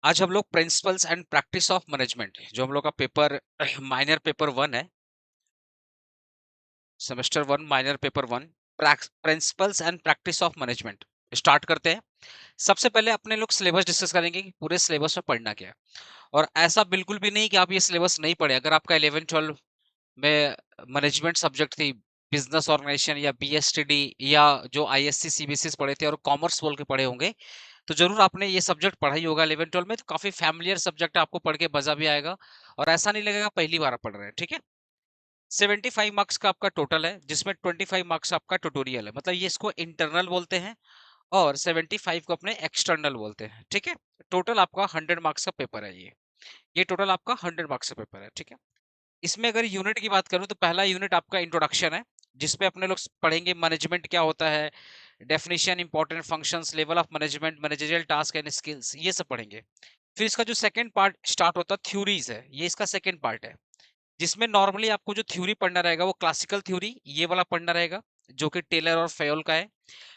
आज हम लोग principles and practice of management जो हम लोग का पेपर माइनर पेपर 1 है, semester 1 minor paper 1 principles and practice of management start करते हैं। सबसे पहले अपने लोग सिलेबस डिस्कस करेंगे कि पूरे सिलेबस में पढ़ना क्या है। और ऐसा बिल्कुल भी नहीं कि आप ये सिलेबस नहीं पढ़े। अगर आपका 11 12 में मैनेजमेंट सब्जेक्ट थी, बिजनेस ऑर्गेनाइजेशन या बीएसटीडी या जो आईएससी सीबीएसई पढ़े थे और कॉमर्स बोल के पढ़े होंगे, तो जरूर आपने ये सब्जेक्ट पढ़ा ही होगा 11 12 में। तो काफी फैमिलियर सब्जेक्ट है, आपको पढ़ के मजा भी आएगा और ऐसा नहीं लगेगा पहली बार आप पढ़ रहे हैं। ठीक है, 75 मार्क्स का आपका टोटल है, जिसमें 25 मार्क्स आपका ट्यूटोरियल है। मतलब ये इसको इंटरनल बोलते हैं और 75 को अपने एक्सटर्नल बोलते हैं। ठीक है, टोटल आपका 100 मार्क्स का पेपर है। ये टोटल आपका 100 मार्क्स का पेपर है। ठीक है, इसमें अगर यूनिट की बात करूं तो पहला यूनिट आपका इंट्रोडक्शन है, जिसपे अपने लोग पढ़ेंगे मैनेजमेंट क्या होता है, definition, important functions, level of management, managerial task and skills, ये सब पढ़ेंगे। फिर इसका जो सेकंड पार्ट स्टार्ट होता है थ्योरीज है, ये इसका सेकंड पार्ट है, जिसमें नॉर्मली आपको जो थ्योरी पढ़ना रहेगा वो क्लासिकल थ्योरी ये वाला पढ़ना रहेगा, जो कि टेलर और फेयोल का है।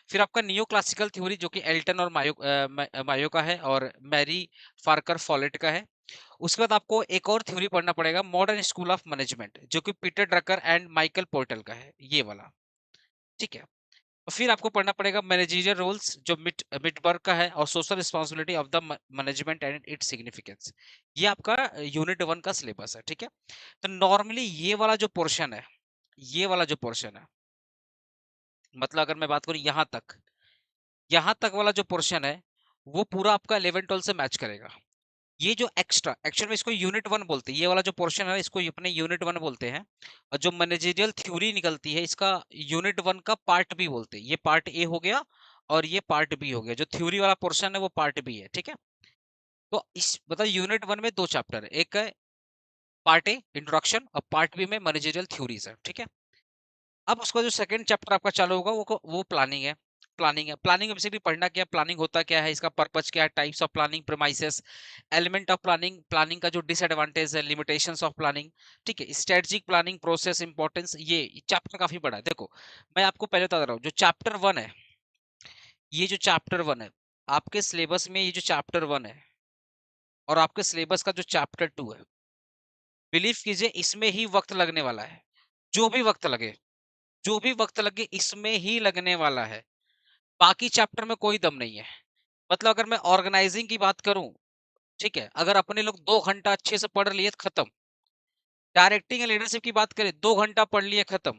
फिर आपका नियो क्लासिकल थ्योरी जो कि एल्टन और मायो का है और मैरी फार्कर फॉलेट का है। उसके बाद आपको एक और थ्योरी पढ़ना पड़ेगा, मॉडर्न स्कूल ऑफ मैनेजमेंट, जो कि Peter Drucker and Michael portal का है, ये वाला। ठीक है, और फिर आपको पढ़ना पड़ेगा मैनेजरियल रोल्स जो मिटबर्ग का है और social responsibility of the management and its significance. ये आपका यूनिट 1 का सिलेबस है। ठीक है, तो नॉर्मली ये वाला जो पोर्शन है, ये वाला जो पोर्शन है, मतलब अगर मैं बात करूं यहाँ तक वाला जो पोर्शन है, वो पूरा आपका 11 12 से मैच करेगा। ये जो एक्स्ट्रा, एक्चुअल में इसको यूनिट 1 बोलते हैं, ये वाला जो पोर्शन है इसको अपने यूनिट 1 बोलते हैं। और जो मैनेजरियल थ्योरी निकलती है इसका यूनिट 1 का पार्ट बी बोलते हैं। ये पार्ट ए हो गया और ये पार्ट बी हो गया। जो थ्योरी वाला पोर्शन है वो पार्ट बी है। ठीक है, तो इस मतलब यूनिट 1 में दो चैप्टर है, एक है पार्ट ए इंट्रोडक्शन और पार्ट बी में मैनेजरियल थ्योरीज है। ठीक है, अब उसका जो सेकंड चैप्टर आपका चालू होगा वो प्लानिंग है। प्लानिंग में बेसिकली पढ़ना क्या है, प्लानिंग होता क्या है, इसका पर्पस क्या है, types of planning, premises, element of planning, planning का जो डिसएडवांटेज है, लिमिटेशंस ऑफ प्लानिंग। ठीक है, स्ट्रेटजिक प्लानिंग, प्रोसेस, इंपॉर्टेंस। ये चैप्टर काफी बड़ा है। देखो, मैं आपको पहले बता रहा हूँ, जो चैप्टर 1 है, ये जो चैप्टर 1 है आपके सिलेबस में, ये जो चैप्टर 1 है और आपके सिलेबस का जो चैप्टर 2 है, बिलीव कीजिए इसमें ही वक्त लगने वाला है। जो भी वक्त लगे, जो भी वक्त लगे इसमें ही लगने वाला है। बाकी चैप्टर में कोई दम नहीं है। मतलब अगर मैं ऑर्गेनाइजिंग की बात करूं, ठीक है, अगर अपने लोग 2 घंटा अच्छे से पढ़ लिए तो खत्म। डायरेक्टिंग एंड लीडरशिप की बात करें, 2 घंटा पढ़ लिए खत्म।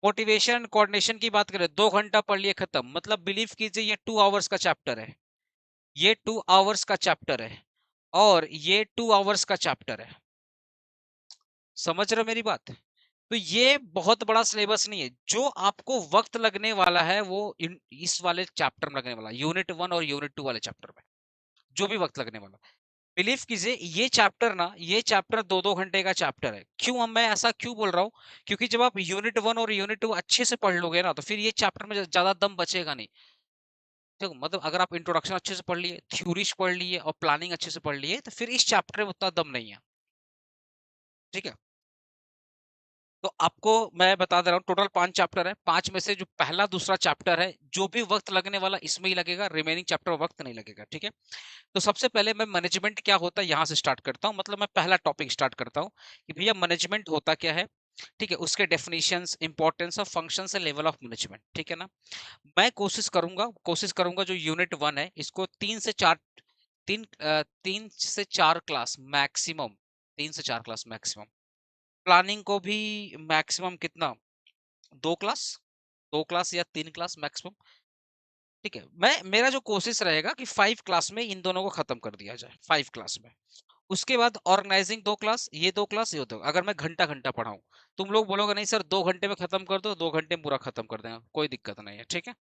मोटिवेशन कोऑर्डिनेशन की बात करें, 2 घंटा पढ़ लिए खत्म। मतलब बिलीव कीजिए ये 2 आवर्स का चैप्टर है, ये 2 आवर्स का चैप्टर है और ये 2 आवर्स का चैप्टर है। समझ रहे हो मेरी बात? तो ये बहुत बड़ा सिलेबस नहीं है। जो आपको वक्त लगने वाला है वो इस वाले चैप्टर में लगने वाला है, यूनिट 1 और यूनिट 2 वाले चैप्टर में। जो भी वक्त लगने वाला, बिलीव कीजिए ये चैप्टर ना, ये चैप्टर 2-2 घंटे का चैप्टर है। क्यों हम मैं ऐसा क्यों बोल रहा हूँ? क्योंकि जब आप यूनिट 1 और यूनिट 2 अच्छे से पढ़ लोगे ना, तो फिर ये चैप्टर में ज्यादा दम बचेगा नहीं। देखो, मतलब अगर आप इंट्रोडक्शन अच्छे से पढ़ लिए, थ्योरीज पढ़ लिए और प्लानिंग अच्छे से पढ़ लिए, तो फिर इस चैप्टर में उतना दम नहीं है। ठीक है, तो आपको मैं बता दे रहा हूँ, टोटल 5 चैप्टर है। 5 में से जो पहला दूसरा चैप्टर है, जो भी वक्त लगने वाला इसमें ही लगेगा, रिमेनिंग चैप्टर वक्त नहीं लगेगा। ठीक है, तो सबसे पहले मैं मैनेजमेंट क्या होता है यहाँ से स्टार्ट करता हूँ। मतलब मैं पहला टॉपिक स्टार्ट करता हूँ कि भैया मैनेजमेंट होता क्या है। ठीक है, उसके definitions, importance of functions and level of management. ठीक है ना, मैं कोशिश करूंगा जो यूनिट 1 है इसको 3 से 4 क्लास मैक्सिमम, 3 से 4 क्लास मैक्सिमम। प्लानिंग को भी मैक्सिमम कितना, 2 क्लास, 2 क्लास या 3 क्लास मैक्सिमम। ठीक है, मैं मेरा जो कोशिश रहेगा कि 5 क्लास में इन दोनों को खत्म कर दिया जाए, 5 क्लास में। उसके बाद ऑर्गेनाइजिंग 2 क्लास, ये 2 क्लास, ये 2। अगर मैं घंटा घंटा पढ़ाऊं, तुम लोग बोलोगे नहीं सर 2 घंटे में खत्म कर दो, 2 घंटे में पूरा खत्म कर देंगे, कोई दिक्कत नहीं है। ठीक है,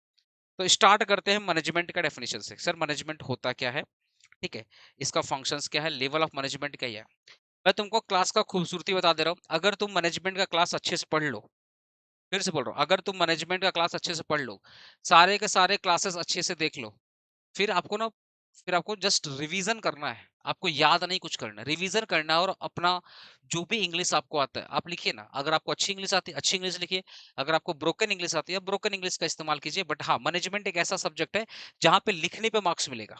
तो स्टार्ट करते हैं मैनेजमेंट का डेफिनेशन से। सर मैनेजमेंट होता क्या है, ठीक है, इसका फंक्शंस क्या है, लेवल ऑफ मैनेजमेंट क्या है। मैं तुमको क्लास का खूबसूरती बता दे रहा हूँ। अगर तुम मैनेजमेंट का क्लास अच्छे से पढ़ लो, फिर से बोल रहा हूँ, अगर तुम मैनेजमेंट का क्लास अच्छे से पढ़ लो, सारे के सारे क्लासेस अच्छे से देख लो, फिर आपको ना, फिर आपको जस्ट रिवीजन करना है। आपको याद नहीं कुछ करना है, रिवीजन करना है। और अपना जो भी इंग्लिश आपको आता है आप लिखिए ना। अगर आपको अच्छी इंग्लिश आती है अच्छी इंग्लिश लिखिए, अगर आपको ब्रोकन इंग्लिश आती है ब्रोकन इंग्लिश का इस्तेमाल कीजिए। बट हाँ, मैनेजमेंट एक ऐसा सब्जेक्ट है जहां पे लिखने पे मार्क्स मिलेगा।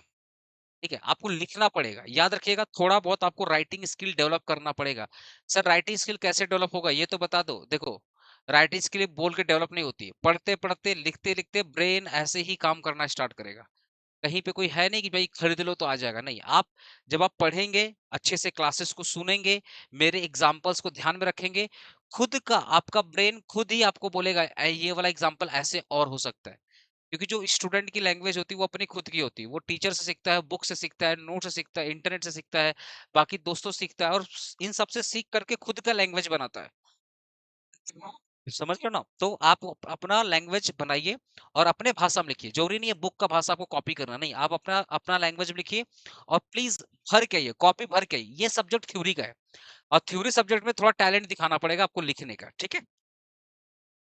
ठीक है? आपको लिखना पड़ेगा। याद रखिएगा थोड़ा बहुत आपको राइटिंग स्किल डेवलप करना पड़ेगा। सर राइटिंग स्किल कैसे डेवलप होगा ये तो बता दो। देखो, राइटिंग स्किल बोल के डेवलप नहीं होती है। पढ़ते-पढ़ते, लिखते-लिखते ब्रेन ऐसे ही काम करना स्टार्ट करेगा। कहीं पे कोई है नहीं कि भाई खरीद लो तो आ जाएगा, नहीं। आप जब आप पढ़ेंगे, अच्छे से क्लासेस को सुनेंगे, मेरे एग्जांपल्स को ध्यान में रखेंगे, खुद का आपका ब्रेन खुद ही आपको बोलेगा ये वाला एग्जांपल ऐसे और हो सकता है। क्योंकि जो स्टूडेंट की लैंग्वेज होती है वो अपनी खुद की होती है। वो टीचर से सीखता है, बुक से सीखता है, नोट से सीखता है, इंटरनेट से सीखता है, बाकी दोस्तों से सीखता है और इन सब से सीख करके खुद का लैंग्वेज बनाता है। समझ रहे हो ना? तो आप अपना लैंग्वेज बनाइए और अपने भाषा में लिखिए। ज़रूरी नहीं है बुक का भाषा आपको कॉपी करना, नहीं। आप अपना अपना लैंग्वेज में लिखिए और प्लीज़ भर के आइए, कॉपी भर के आइए। ये सब्जेक्ट थ्योरी का है और थ्योरी सब्जेक्ट में थोड़ा टैलेंट दिखाना पड़ेगा आपको लिखने का, ठीक है?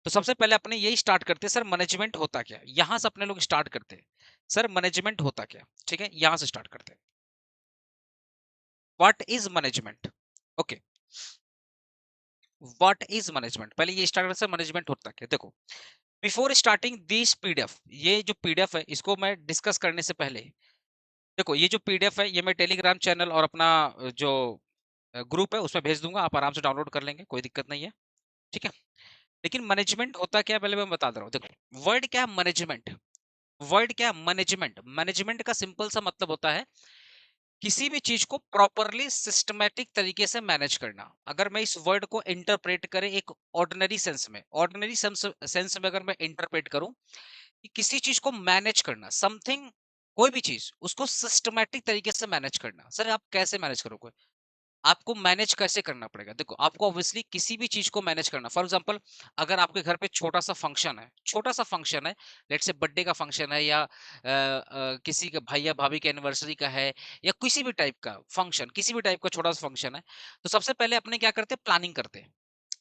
तो सबसे पहले अपने यही स्टार्ट करते हैं, सर मैनेजमेंट होता क्या है? यहाँ से अपने लोग स्टार्ट करते हैं। सर मैनेजमेंट होता क्या है? ठीक है? यहाँ से स्टार्ट करते हैं। What is management? Okay, what is management? पहले ये स्टार्ट करते हैं मैनेजमेंट होता क्या है? देखो, बिफोर स्टार्टिंग दिस पीडीएफ, ये जो पीडीएफ है इसको मैं डिस्कस करने से पहले, देखो ये जो पीडीएफ है ये मैं टेलीग्राम चैनल और अपना जो ग्रुप है उसमें भेज दूंगा, आप आराम से डाउनलोड कर लेंगे, कोई दिक्कत नहीं है, ठीक है। लेकिन मैनेजमेंट होता क्या है पहले मैं बता दे रहा हूँ। देखो वर्ड क्या है मैनेजमेंट, वर्ड क्या है मैनेजमेंट। मैनेजमेंट का सिंपल सा मतलब होता है किसी भी चीज को प्रॉपरली सिस्टमैटिक तरीके से मैनेज करना। अगर मैं इस वर्ड को इंटरप्रेट करें एक ऑर्डिनरी सेंस में, ऑर्डिनरी सेंस में अगर मैं इंटरप्रेट करूं कि किसी चीज को मैनेज करना, समथिंग, कोई भी चीज उसको सिस्टमैटिक तरीके से मैनेज करना। सर आप कैसे मैनेज करोगे? आपको मैनेज कैसे करना पड़ेगा? देखो आपको ऑब्वियसली किसी भी चीज को मैनेज करना, फॉर एग्जांपल अगर आपके घर पे छोटा सा फंक्शन है, छोटा सा फंक्शन है, लेट्स से बर्थडे का फंक्शन है या किसी के भाई या भाभी के एनिवर्सरी का है या किसी भी टाइप का फंक्शन, किसी भी टाइप का छोटा सा फंक्शन है, तो सबसे पहले अपने क्या करते हैं, प्लानिंग करते हैं।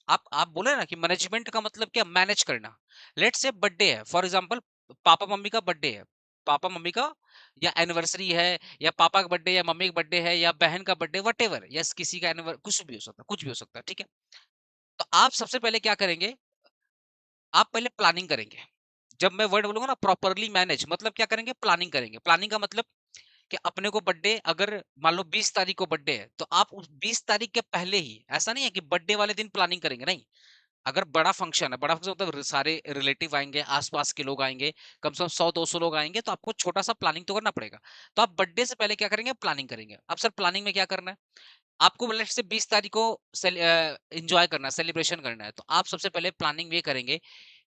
आप बोले ना कि मैनेजमेंट का मतलब क्या, मैनेज करना। लेट्स से बर्थडे है, फॉर एग्जांपल पापा मम्मी का बर्थडे है, पापा मम्मी का या एनिवर्सरी है या पापा का बर्थडे या मम्मी का बर्थडे है या बहन का बर्थडे, व्हाटएवर, यस किसी का कुछ भी हो सकता है, कुछ भी हो सकता है, ठीक है। तो आप सबसे पहले क्या करेंगे, आप पहले प्लानिंग करेंगे। जब मैं वर्ड बोलूंगा ना प्रॉपरली मैनेज, मतलब क्या करेंगे, प्लानिंग करेंगे। प्लानिंग का मतलब कि अपने को बर्थडे अगर मान लो 20 तारीख को बर्थडे है तो आप उस 20 तारीख के पहले ही, ऐसा नहीं है कि बर्थडे वाले दिन प्लानिंग करेंगे, नहीं। अगर बड़ा फंक्शन है, बड़ा फंक्शन मतलब सारे रिलेटिव आएंगे, आसपास के लोग आएंगे, कम से कम 100-200 लोग आएंगे, तो आपको छोटा सा प्लानिंग तो करना पड़ेगा। तो आप बर्थडे से पहले क्या करेंगे, प्लानिंग करेंगे। अब सर प्लानिंग में क्या करना है, आपको लेट्स से 20 तारीख को एंजॉय करना है, सेलिब्रेशन करना है, तो आप सबसे पहले प्लानिंग ये करेंगे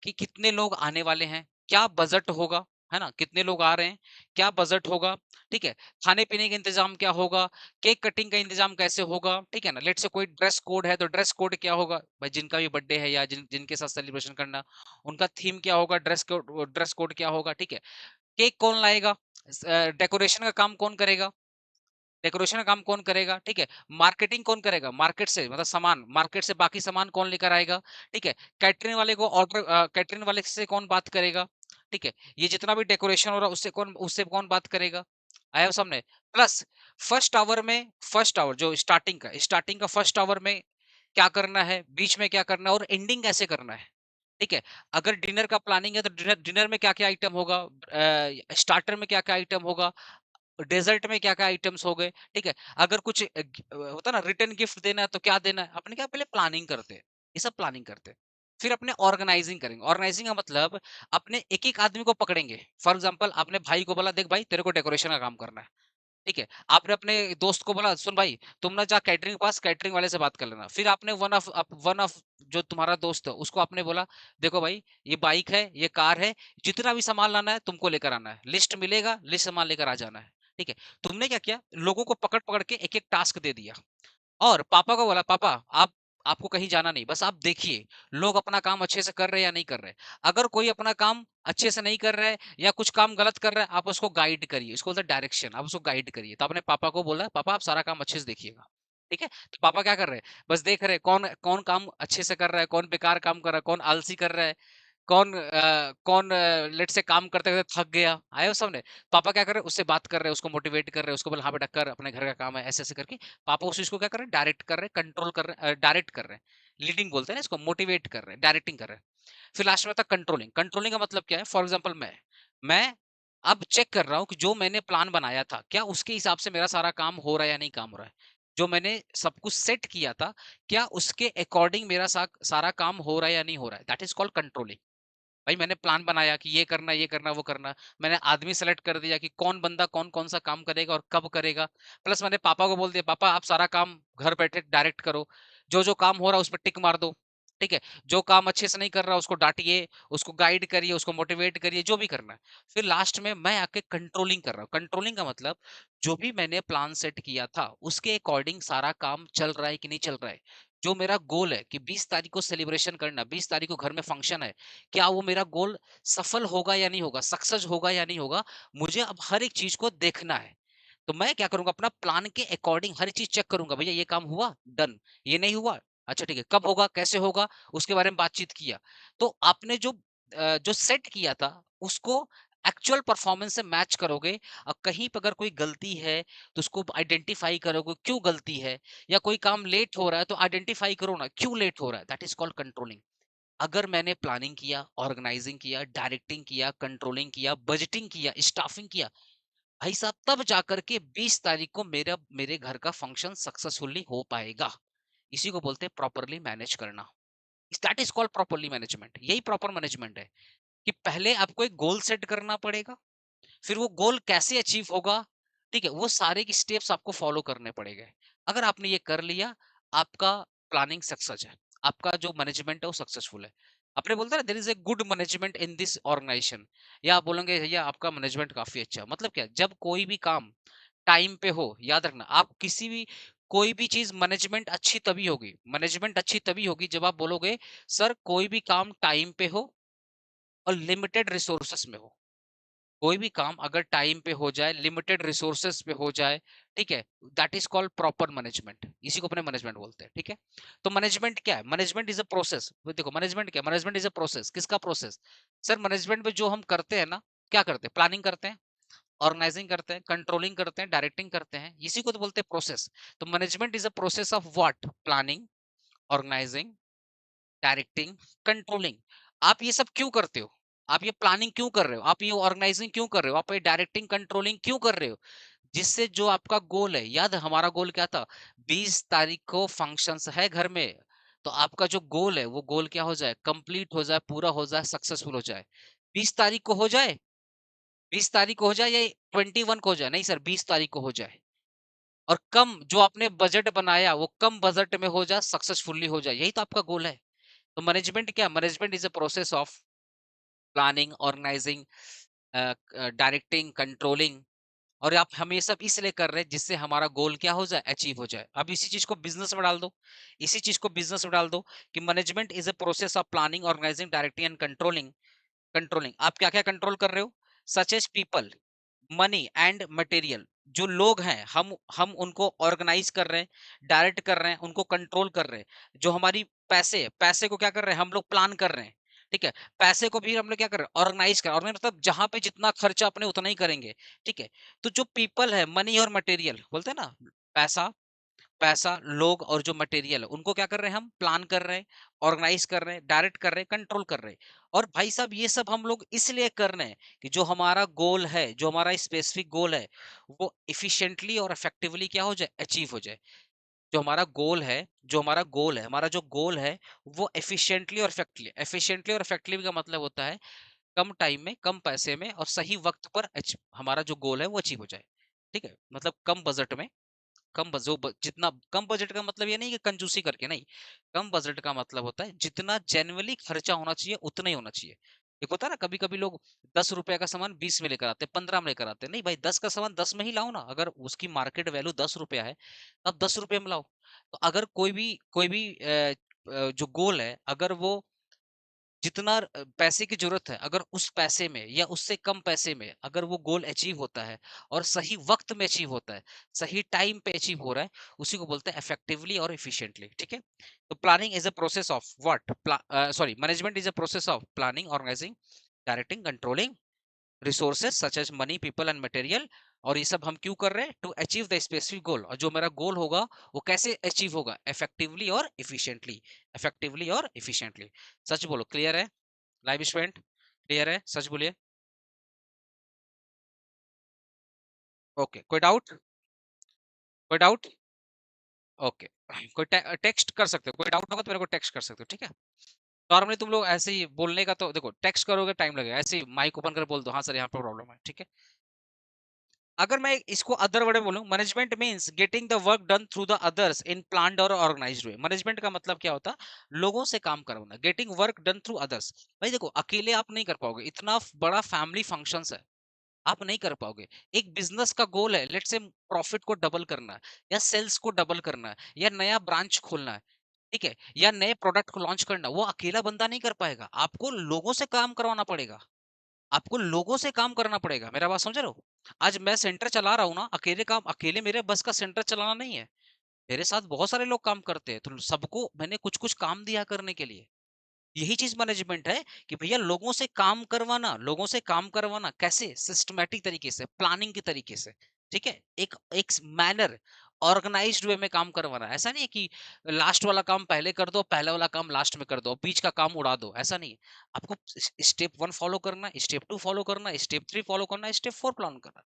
कि कितने लोग आने वाले हैं, क्या बजट होगा, है ना, कितने लोग आ रहे हैं, क्या बजट होगा, ठीक है, खाने पीने का इंतजाम क्या होगा, केक कटिंग का इंतजाम कैसे होगा, ठीक है ना। लेट्स से कोई ड्रेस कोड है तो ड्रेस कोड क्या होगा, भाई जिनका भी बर्थडे है या जिनके साथ सेलिब्रेशन करना, उनका थीम क्या होगा, ड्रेस कोड क्या होगा, ठीक है। केक कौन लाएगा, डेकोरेशन का काम कौन करेगा, डेकोरेशन का काम कौन करेगा, ठीक है। मार्केटिंग कौन करेगा, मार्केट से मतलब सामान, मार्केट से बाकी सामान कौन लेकर आएगा, ठीक है। कैटरिंग वाले को ऑर्डर, कैटरिंग वाले से कौन बात करेगा, ठीक है। ये जितना भी डेकोरेशन हो रहा है उससे कौन बात करेगा, आया सामने। प्लस फर्स्ट आवर जो स्टार्टिंग का फर्स्ट आवर में क्या करना है, बीच में क्या करना है और एंडिंग कैसे करना है, ठीक है। अगर डिनर का प्लानिंग है तो डिनर डिनर में क्या क्या आइटम होगा, स्टार्टर में क्या क्या आइटम होगा, डेजर्ट में क्या-क्या आइटम्स हो गए, ठीक है? अगर कुछ होता है ना रिटर्न गिफ्ट देना है तो क्या देना है? अपने क्या पहले प्लानिंग करते हैं, ये सब प्लानिंग करते हैं। फिर अपने ऑर्गेनाइजिंग करेंगे। ऑर्गेनाइजिंग का मतलब अपने एक-एक आदमी को पकड़ेंगे। फॉर एग्जांपल आपने भाई को बोला देख भाई तेरे को डेकोरेशन का काम करना है, ठीक है? आपने अपने दोस्त को बोला सुन भाई तुम ना जा कैटरिंग के पास कैटरिंग वाले से बात कर लेना। फिर आपने वन ऑफ जो तुम्हारा दोस्त है उसको आपने बोला देखो भाई ये बाइक है, ये कार है, जितना भी सामान लाना है तुमको लेकर आना है। लिस्ट मिलेगा, लिस्ट सामान लेकर आ जाना है, ठीक है? तुमने क्या किया, लोगों को पकड़-पकड़ के एक-एक टास्क दे दिया। और पापा को बोला पापा आपको कहीं जाना नहीं, बस आप देखिए लोग अपना काम अच्छे से कर रहे हैं या नहीं कर रहे। अगर कोई अपना काम अच्छे से नहीं कर रहा है या कुछ काम गलत कर रहा है आप उसको गाइड करिए, इसको बोलते हैं डायरेक्शन, आप उसको गाइड करिए। तो आपने पापा को बोला पापा आप सारा काम अच्छे से देखिएगा, ठीक है। तो पापा क्या कर रहे हैं, बस देख रहे हैं कौन कौन काम अच्छे से कर रहा है, कौन बेकार काम कर रहा है, कौन आलसी कर रहा है, कौन लेट से काम करते-करते थक गया, आया वो सामने? पापा क्या कर रहे हैं, उससे बात कर रहे हैं, उसको मोटिवेट कर रहे हैं, उसको बोले, "हाँ बेटा कर, अपने घर का काम है।" ऐसे-ऐसे करके पापा उस चीज़ को क्या कर रहे हैं, डायरेक्ट कर रहे हैं, कंट्रोल कर रहे हैं, डायरेक्ट कर रहे हैं। लीडिंग बोलते हैं ना इसको, मोटिवेट कर रहे हैं, डायरेक्टिंग कर रहे हैं। फिर लास्ट में आता है कंट्रोलिंग। कंट्रोलिंग का मतलब क्या है? फॉर एग्जांपल मैं अब चेक कर रहा हूँ कि जो मैंने प्लान बनाया था, क्या उसके हिसाब से मेरा सारा काम हो रहा है या नहीं काम हो रहा है? जो मैंने सब कुछ सेट किया था, क्या उसके अकॉर्डिंग मेरा सारा काम हो रहा है या नहीं हो रहा है? That is called controlling. भाई मैंने प्लान बनाया कि ये करना, वो करना। मैंने आदमी सेलेक्ट कर दिया कि कौन बंदा कौन-कौन सा काम करेगा और कब करेगा। प्लस मैंने पापा को बोल दिया, "पापा आप सारा काम घर बैठे डायरेक्ट करो। जो-जो काम हो रहा है उस पे टिक मार दो।" ठीक है? जो काम अच्छे से नहीं कर रहा उसको डाँटिए, उसको गाइड करिए, उसको मोटिवेट करिए, जो भी करना है। फिर लास्ट में मैं आके कंट्रोलिंग कर रहा हूँ। कंट्रोलिंग का मतलब जो भी मैंने प्लान सेट किया था, उसके अकॉर्डिंग सारा काम चल रहा है कि नहीं चल रहा है। जो मेरा गोल है कि 20 तारीख को सेलिब्रेशन करना, 20 तारीख को घर में फंक्शन है, क्या वो मेरा गोल सफल होगा या नहीं होगा, सक्सेस होगा या नहीं होगा, मुझे अब हर एक चीज को देखना है। तो मैं क्या करूंगा, अपना प्लान के अकॉर्डिंग हर चीज चेक करूंगा। भैया ये काम हुआ, डन। ये नहीं हुआ, अच्छा ठीक है, कब होगा, कैसे होगा, उसके बारे में बातचीत किया। तो आपने जो सेट किया था उसको एक्चुअल परफॉर्मेंस से मैच करोगे। और कहीं पर अगर कोई गलती है तो उसको आइडेंटिफाई करोगे क्यों गलती है, या कोई काम लेट हो रहा है तो आइडेंटिफाई करो ना क्यों लेट हो रहा है। That is called controlling. अगर मैंने प्लानिंग किया, ऑर्गेनाइजिंग किया, डायरेक्टिंग किया, कंट्रोलिंग किया, बजटिंग किया, स्टाफिंग किया, भाई साहब तब जाकर के 20 तारीख को मेरे घर का फंक्शन सक्सेसफुली हो पाएगा। इसी को बोलते हैं प्रॉपरली मैनेज करना। That is called properly management. यही प्रॉपर मैनेजमेंट है कि पहले आपको एक गोल सेट करना पड़ेगा, फिर वो गोल कैसे अचीव होगा, ठीक है, वो सारे की स्टेप्स आपको फॉलो करने पड़ेंगे। अगर आपने ये कर लिया, आपका प्लानिंग सक्सेस है, आपका जो मैनेजमेंट है वो सक्सेसफुल है। आपने बोलता है there is a good management in this organisation, या आप बोलेंगे भैया आपका मैनेजमेंट काफी अच्छा है। मतलब क्या, जब कोई भी काम टाइम पे हो, याद रखना, आप किसी भी कोई भी चीज मैनेजमेंट अच्छी तभी होगी जब आप बोलोगे सर कोई भी काम टाइम पे हो और लिमिटेड रिसोर्सेस में हो। कोई भी काम अगर टाइम पे हो जाए, लिमिटेड रिसोर्सेस पे हो जाए, ठीक है, that is called proper management. इसी को अपने मैनेजमेंट बोलते हैं। ठीक है, तो मैनेजमेंट क्या है? Management is a process. देखो मैनेजमेंट क्या है? Management is a process. किसका प्रोसेस? सर मैनेजमेंट में जो हम करते हैं ना, क्या करते हैं? प्लानिंग करते हैं, ऑर्गेनाइजिंग करते हैं, कंट्रोलिंग करते हैं, डायरेक्टिंग करते हैं, इसी को तो बोलते हैं प्रोसेस। तो management is a process of what? Planning, organising, directing, controlling. आप ये सब क्यों करते हो? आप ये प्लानिंग क्यों कर रहे हो? आप ये ऑर्गेनाइजिंग क्यों कर रहे हो? आप ये डायरेक्टिंग कंट्रोलिंग क्यों कर रहे हो? जिससे जो आपका गोल है, याद है हमारा गोल क्या था? 20 तारीख को फंक्शंस है घर में। तो आपका जो गोल है वो गोल क्या हो जाए? कंप्लीट हो जाए, पूरा हो जाए, सक्सेसफुल हो जाए। 20 तारीख को हो जाए, 20 तारीख को हो जाए या 21 को हो जाए? नहीं सर, 20 तारीख को हो जाए। और कम जो आपने बजट बनाया वो कम बजट में हो जाए, सक्सेसफुली हो जाए, यही तो आपका गोल है। तो मैनेजमेंट क्या? Management is a process of planning, organising, directing, controlling. और आप हम ये सब इसलिए कर रहे हैं जिससे हमारा गोल क्या हो जाए? अचीव हो जाए। अब इसी चीज को बिजनेस में डाल दो, इसी चीज को बिजनेस में डाल दो कि management is a process of planning, organising, directing and controlling. Controlling आप क्या क्या कंट्रोल कर रहे हो? Such as people, money and material. जो लोग हैं हम उनको ऑर्गेनाइज कर रहे हैं, डायरेक्ट कर रहे हैं, उनको कंट्रोल कर रहे हैं। जो हमारी पैसे को क्या कर रहे हैं? हम लोग प्लान कर रहे हैं। ठीक है, पैसे को भी हम लोग क्या कर रहे हैं? ऑर्गेनाइज कर, ऑर्गेनाइज मतलब जहां पे जितना खर्चा अपने उतना ही करेंगे। ठीक है, तो जो पीपल है, मनी और मटेरियल बोलते हैं ना, पैसा पैसा, लोग और जो मटेरियल है, उनको क्या कर रहे हैं? हम प्लान कर रहे हैं, ऑर्गेनाइज कर रहे हैं, डायरेक्ट कर रहे हैं, कंट्रोल कर रहे हैं। और भाई साहब ये सब हम लोग इसलिए कर रहे हैं कि जो हमारा गोल है, जो हमारा स्पेसिफिक गोल है, वो एफिशिएंटली और इफेक्टिवली क्या हो जाए? अचीव हो जाए। हमारा जो गोल है वो एफिशिएंटली और इफेक्टिवली का मतलब होता है कम टाइम में, कम पैसे में और सही वक्त पर हमारा जो गोल है वो अचीव हो जाए। ठीक है, मतलब कम बजट में, जितना कम बजट का मतलब ये नहीं कि कंजूसी करके, नहीं। कम बजट का मतलब होता है जितना जेन्युइनली खर्चा होना चाहिए उतना ही होना चाहिए। एक होता है ना, कभी कभी लोग 10 रुपए का सामान 20 में लेकर आते हैं, 15 में लेकर आते हैं। नहीं भाई, 10 का सामान 10 में ही लाओ ना। अगर उसकी मार्केट वैल्यू 10 रुपया है, अब 10 रुपये में लाओ। तो अगर कोई भी जो गोल है, अगर वो जितना पैसे की जरूरत है, अगर उस पैसे में या उससे कम पैसे में अगर वो गोल अचीव होता है और सही वक्त में अचीव होता है, सही टाइम पे अचीव हो रहा है, उसी को बोलते हैं इफेक्टिवली और इफिशिएंटली। ठीक है, तो planning is a process of what? Sorry, management is a process of planning, organising, directing, controlling resources such as money, people and material. और ये सब हम क्यों कर रहे हैं? To achieve the specific goal. और जो मेरा गोल होगा वो कैसे अचीव होगा? इफेक्टिवली और इफिशिएंटली, इफेक्टिवली और इफिशिएंटली। सच बोलो, क्लियर है? लाइव स्टूडेंट, क्लियर है? सच बोलिए। ओके, कोई डाउट? कोई डाउट? ओके। कोई टेक्स्ट कर सकते हो, कोई डाउट होगा तो मेरे को टेक्स्ट कर सकते हो, ठीक है? नॉर्मली तुम लोग ऐसे ही बोलने का तो देखो, टेक्स्ट करोगे टाइम लगेगा, ऐसे ही माइक ओपन कर बोल दो, हाँ सर यहाँ पे प्रॉब्लम है, ठीक है? अगर मैं इसको अदर वर्ड में बोलूं, management means getting the work done through the others in planned और ऑर्गेनाइज्ड वे। मैनेजमेंट का मतलब क्या होता है? लोगों से काम करवाना, getting work done through others. भाई देखो, अकेले आप नहीं कर पाओगे, इतना बड़ा फैमिली फंक्शंस है, आप नहीं कर पाओगे। एक बिजनेस का गोल है, लेट्स से प्रॉफिट को डबल करना है, या सेल्स को डबल करना है, या नया ब्रांच खोलना है, ठीक है, या नए प्रोडक्ट को लॉन्च करना, वो अकेला बंदा नहीं कर पाएगा, आपको लोगों से काम करवाना पड़ेगा, आपको लोगों से काम करना पड़ेगा। मेरा बात समझ रहे हो? आज मैं सेंटर चला रहा हूँ ना, अकेले मेरे बस का सेंटर चलाना नहीं है, मेरे साथ बहुत सारे लोग काम करते हैं, तो सबको मैंने कुछ कुछ काम दिया करने के लिए। यही चीज मैनेजमेंट है, कि भैया लोगों से काम करवाना कैसे? सिस्टमैटिक तरीके से, प्लानिंग के तरीके से, ठीक है, एक एक मैनर, ऑर्गेनाइज्ड वे में काम करवाना। ऐसा नहीं है कि लास्ट वाला काम पहले कर दो, पहले वाला काम लास्ट में कर दो, बीच का काम उड़ा दो, ऐसा नहीं है। आपको स्टेप 1 फॉलो करना है, स्टेप 2 फॉलो करना है, स्टेप 3 फॉलो करना है, स्टेप 4 प्लान करना है।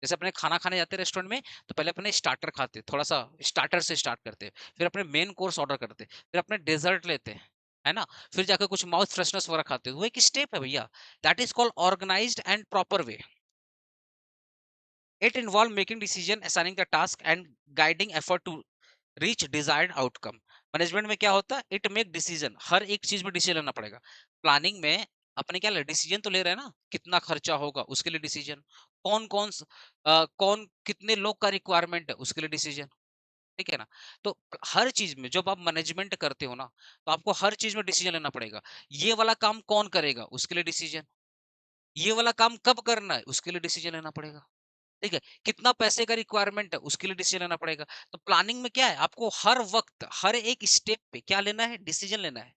जैसे अपने खाना खाने जाते हैं रेस्टोरेंट में, तो पहले अपने स्टार्टर खाते, थोड़ा सा स्टार्टर से स्टार्ट करते, फिर अपने मेन कोर्स ऑर्डर करते, फिर अपने डेजर्ट लेते हैं, है ना? फिर जाकर कुछ माउथ फ्रेशनर्स वगैरह खाते हो, वो एक स्टेप है भैया। That is called organised and proper way. It involve making decision, assigning the task and guiding effort to reach desired outcome. Management में क्या होता है? इट मेक डिसीजन, हर एक चीज में डिसीजन लेना पड़ेगा। प्लानिंग में अपने क्या ले डिसीजन तो ले रहे हैं ना, कितना खर्चा होगा उसके लिए डिसीजन, कौन कितने लोग का रिक्वायरमेंट है उसके लिए डिसीजन, ठीक है ना? तो हर चीज में जब आप मैनेजमेंट करते हो ना, तो आपको हर चीज में डिसीजन लेना पड़ेगा। ये वाला काम कौन करेगा उसके लिए डिसीजन, ये वाला काम कब करना है उसके लिए डिसीजन लेना पड़ेगा, ठीक है? कितना पैसे का रिक्वायरमेंट है उसके लिए डिसीजन लेना पड़ेगा। तो प्लानिंग में क्या है? आपको हर वक्त, हर एक स्टेप पे क्या लेना है? डिसीजन लेना है।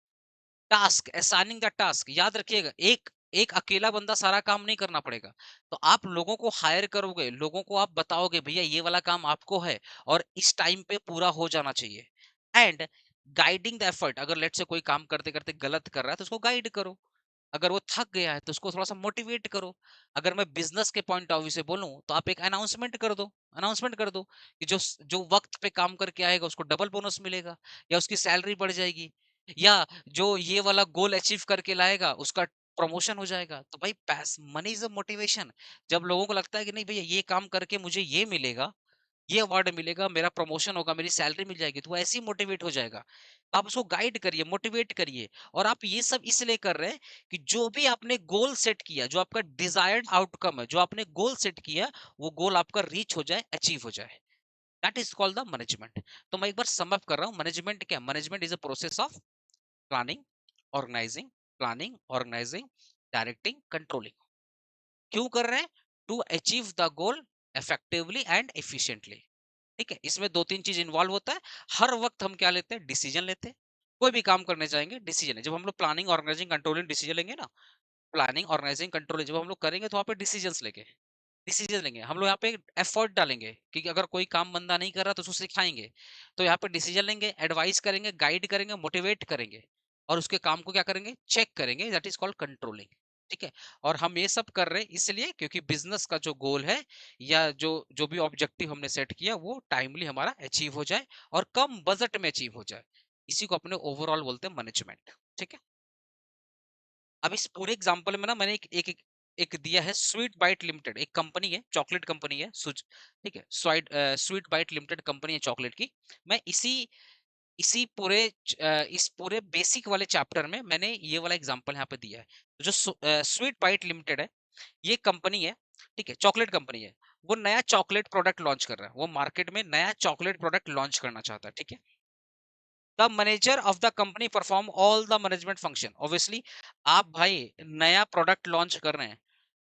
टास्क, असाइनिंग द टास्क, याद रखिएगा, एक एक अकेला बंदा सारा काम नहीं करना पड़ेगा। तो आप लोगों को हायर करोगे, लोगों को आप बताओगे भैया ये वाला काम आपको है, और इस टाइम पे पूरा हो जाना चाहिए। एंड गाइडिंग द एफर्ट, अगर लेट से कोई काम करते करते गलत कर रहा है तो उसको गाइड करो, अगर वो थक गया है तो उसको थोड़ा सा मोटिवेट करो। अगर मैं बिजनेस के पॉइंट ऑफ व्यू से बोलूं, तो आप एक अनाउंसमेंट कर दो कि जो वक्त पे काम करके आएगा उसको डबल बोनस मिलेगा, या उसकी सैलरी बढ़ जाएगी, या जो ये वाला गोल अचीव करके लाएगा उसका प्रमोशन हो जाएगा। तो भाई पैस मनी इज अ मोटिवेशन। जब लोगों को लगता है कि नहीं भैया ये काम करके मुझे ये मिलेगा, ये अवार्ड मिलेगा, मेरा प्रमोशन होगा, मेरी सैलरी मिल जाएगी, तो वो ऐसे ही मोटिवेट हो जाएगा। आप उसको गाइड करिए, मोटिवेट करिए। और आप ये सब इसलिए कर रहे हैं कि जो भी आपने गोल सेट किया, जो आपका डिजायर्ड आउटकम है, जो आपने गोल सेट किया, वो गोल आपका रीच हो जाए, अचीव हो जाए। That is called the management. तो मैं एक बार सम अप कर रहा हूँ, मैनेजमेंट क्या? Management is a process of planning, organising, directing, controlling. क्यों कर रहे हैं? To achieve the goal effectively and efficiently, ठीक है? इसमें 2-3 चीज़ इन्वॉल्व होता है। हर वक़्त हम क्या लेते हैं? डिसीज़न लेते हैं। कोई भी काम करने जाएँगे, डिसीज़न है। जब हम लोग प्लानिंग, ऑर्गेनाइजिंग, कंट्रोलिंग डिसीज़न लेंगे ना, प्लानिंग, ऑर्गेनाइजिंग, कंट्रोलिंग जब हम लोग करेंगे, तो वहाँ पे डिसीजंस लेंगे। हम लोग यहाँ पे एफर्ट डालेंगे, क्योंकि अगर कोई काम बंदा नहीं कर रहा तो उसको सिखाएँगे। तो यहाँ पे डिसीजन लेंगे, एडवाइस करेंगे, गाइड करेंगे, मोटिवेट करेंगे, और उसके काम को क्या करेंगे? चेक करेंगे। दैट इज़ कॉल्ड कंट्रोलिंग, ठीक है? और हम ये सब कर रहे हैं इसलिए क्योंकि बिज़नेस का जो गोल है, या जो जो भी ऑब्जेक्टिव हमने सेट किया, वो टाइमली हमारा अचीव हो जाए और कम बजट में अचीव हो जाए। इसी को अपने ओवरऑल बोलते हैं मैनेजमेंट, ठीक है? अब इस पूरे एग्जांपल में ना मैंने एक दिया है, स्वीट बाइट लिमिटेड, एक कंपनी है, चॉकलेट कंपनी है, ठीक है, स्वीट बाइट लिमिटेड कंपनी है चॉकलेट की। मैं इसी इस पूरे बेसिक वाले चैप्टर में मैंने ये वाला एग्जांपल यहाँ पे दिया है। तो जो स्वीट बाइट लिमिटेड है, ये कंपनी है, ठीक है, चॉकलेट कंपनी है। वो नया चॉकलेट प्रोडक्ट लॉन्च कर रहा है, वो मार्केट में नया चॉकलेट प्रोडक्ट लॉन्च करना चाहता है, ठीक है? The manager of the company perform all the management function. Obviously आप भाई नया प्रोडक्ट लॉन्च कर रहे हैं,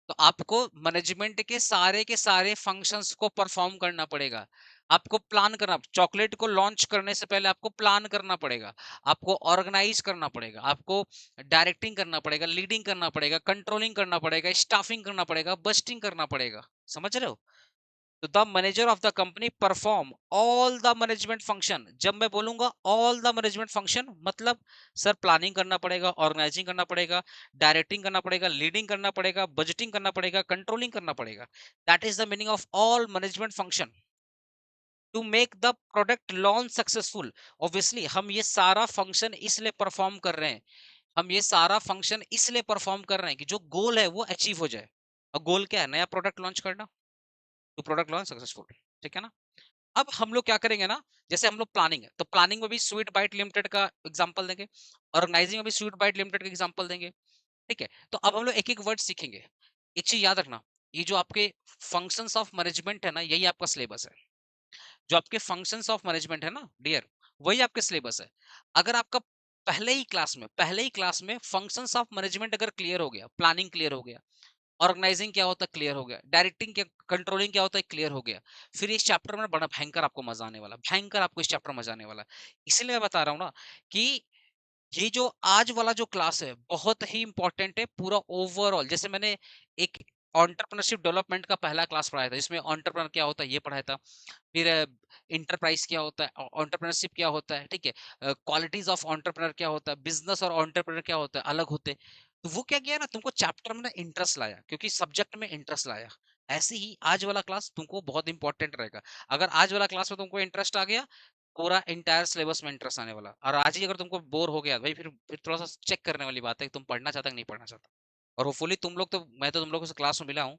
तो आपको मैनेजमेंट के सारे फंक्शंस को परफॉर्म करना पड़ेगा। आपको प्लान करना, चॉकलेट को लॉन्च करने से पहले आपको प्लान करना पड़ेगा, आपको ऑर्गेनाइज करना पड़ेगा, आपको डायरेक्टिंग करना पड़ेगा, लीडिंग करना पड़ेगा, कंट्रोलिंग करना पड़ेगा, स्टाफिंग करना पड़ेगा, बस्टिंग करना पड़ेगा। समझ रहे हो? तो the manager of the company perform all the management function. जब मैं बोलूंगा ऑल द मैनेजमेंट फंक्शन, मतलब सर प्लानिंग करना पड़ेगा, ऑर्गेनाइजिंग करना पड़ेगा, डायरेक्टिंग करना पड़ेगा, लीडिंग करना पड़ेगा, बजटिंग करना पड़ेगा, कंट्रोलिंग करना पड़ेगा। That is the meaning of all management function to make the product launch successful. Obviously हम ये सारा फंक्शन इसलिए परफॉर्म कर रहे हैं, हम ये सारा फंक्शन इसलिए परफॉर्म कर रहे हैं कि जो गोल है वो अचीव हो जाए। और गोल क्या है? नया प्रोडक्ट लॉन्च करना, टू प्रोडक्ट लॉन्च सक्सेसफुल। ठीक है ना? अब हम लोग क्या करेंगे ना, जैसे हम लोग प्लानिंग है, तो प्लानिंग में भी स्वीट बाइट लिमिटेड का एग्जांपल देंगे, ऑर्गेनाइजिंग में भी स्वीट बाइट लिमिटेड का एग्जांपल देंगे। ठीक है? तो अब हम लोग एक एक वर्ड सीखेंगे। एक चीज याद रखना, ये जो आपके फंक्शंस ऑफ मैनेजमेंट है ना, यही आपका सिलेबस है। जो आपके फंक्शंस ऑफ मैनेजमेंट है ना डियर, वही आपके सिलेबस है। अगर आपका पहले ही क्लास में फंक्शंस ऑफ मैनेजमेंट अगर क्लियर हो गया, प्लानिंग क्लियर हो गया, ऑर्गेनाइजिंग क्या होता है क्लियर हो गया, डायरेक्टिंग क्या, कंट्रोलिंग क्या होता है क्लियर हो गया, फिर इस चैप्टर में बड़ा भयंकर आपको मजा आने वाला, भयंकर आपको इस चैप्टर में मजा आने वाला। इसलिए मैं बता रहा हूँ ना कि ये जो आज वाला जो क्लास है बहुत ही इंपॉर्टेंट है पूरा ओवरऑल। जैसे मैंने एक एंटरप्रेन्योरशिप डेवलपमेंट का पहला क्लास पढ़ाया था, जिसमें एंटरप्रेन्योर क्या होता है ये पढ़ाया था। फिर इंटरप्राइज क्या होता है, एंटरप्रेन्योरशिप क्या होता है, ठीक है, क्वालिटीज ऑफ एंटरप्रेन्योर क्या होता है, बिजनेस और एंटरप्रेन्योर क्या होता है, अलग होते हैं। तो वो क्या किया ना, तुमको चैप्टर में ना इंटरेस्ट लाया, क्योंकि सब्जेक्ट में इंटरेस्ट लाया। ऐसे ही आज वाला क्लास तुमको बहुत इंपॉर्टेंट रहेगा। अगर आज वाला क्लास में तुमको इंटरेस्ट आ गया, पूरा इंटायर सिलेबस में इंटरेस्ट आने वाला। और आज ही अगर तुमको बोर हो गया भाई, फिर थोड़ा सा चेक करने वाली बात है कि तुम पढ़ना चाहता कि नहीं पढ़ना चाहता। और होपफुली तुम लोग तो, मैं तो तुम लोगों से क्लास में मिला हूँ,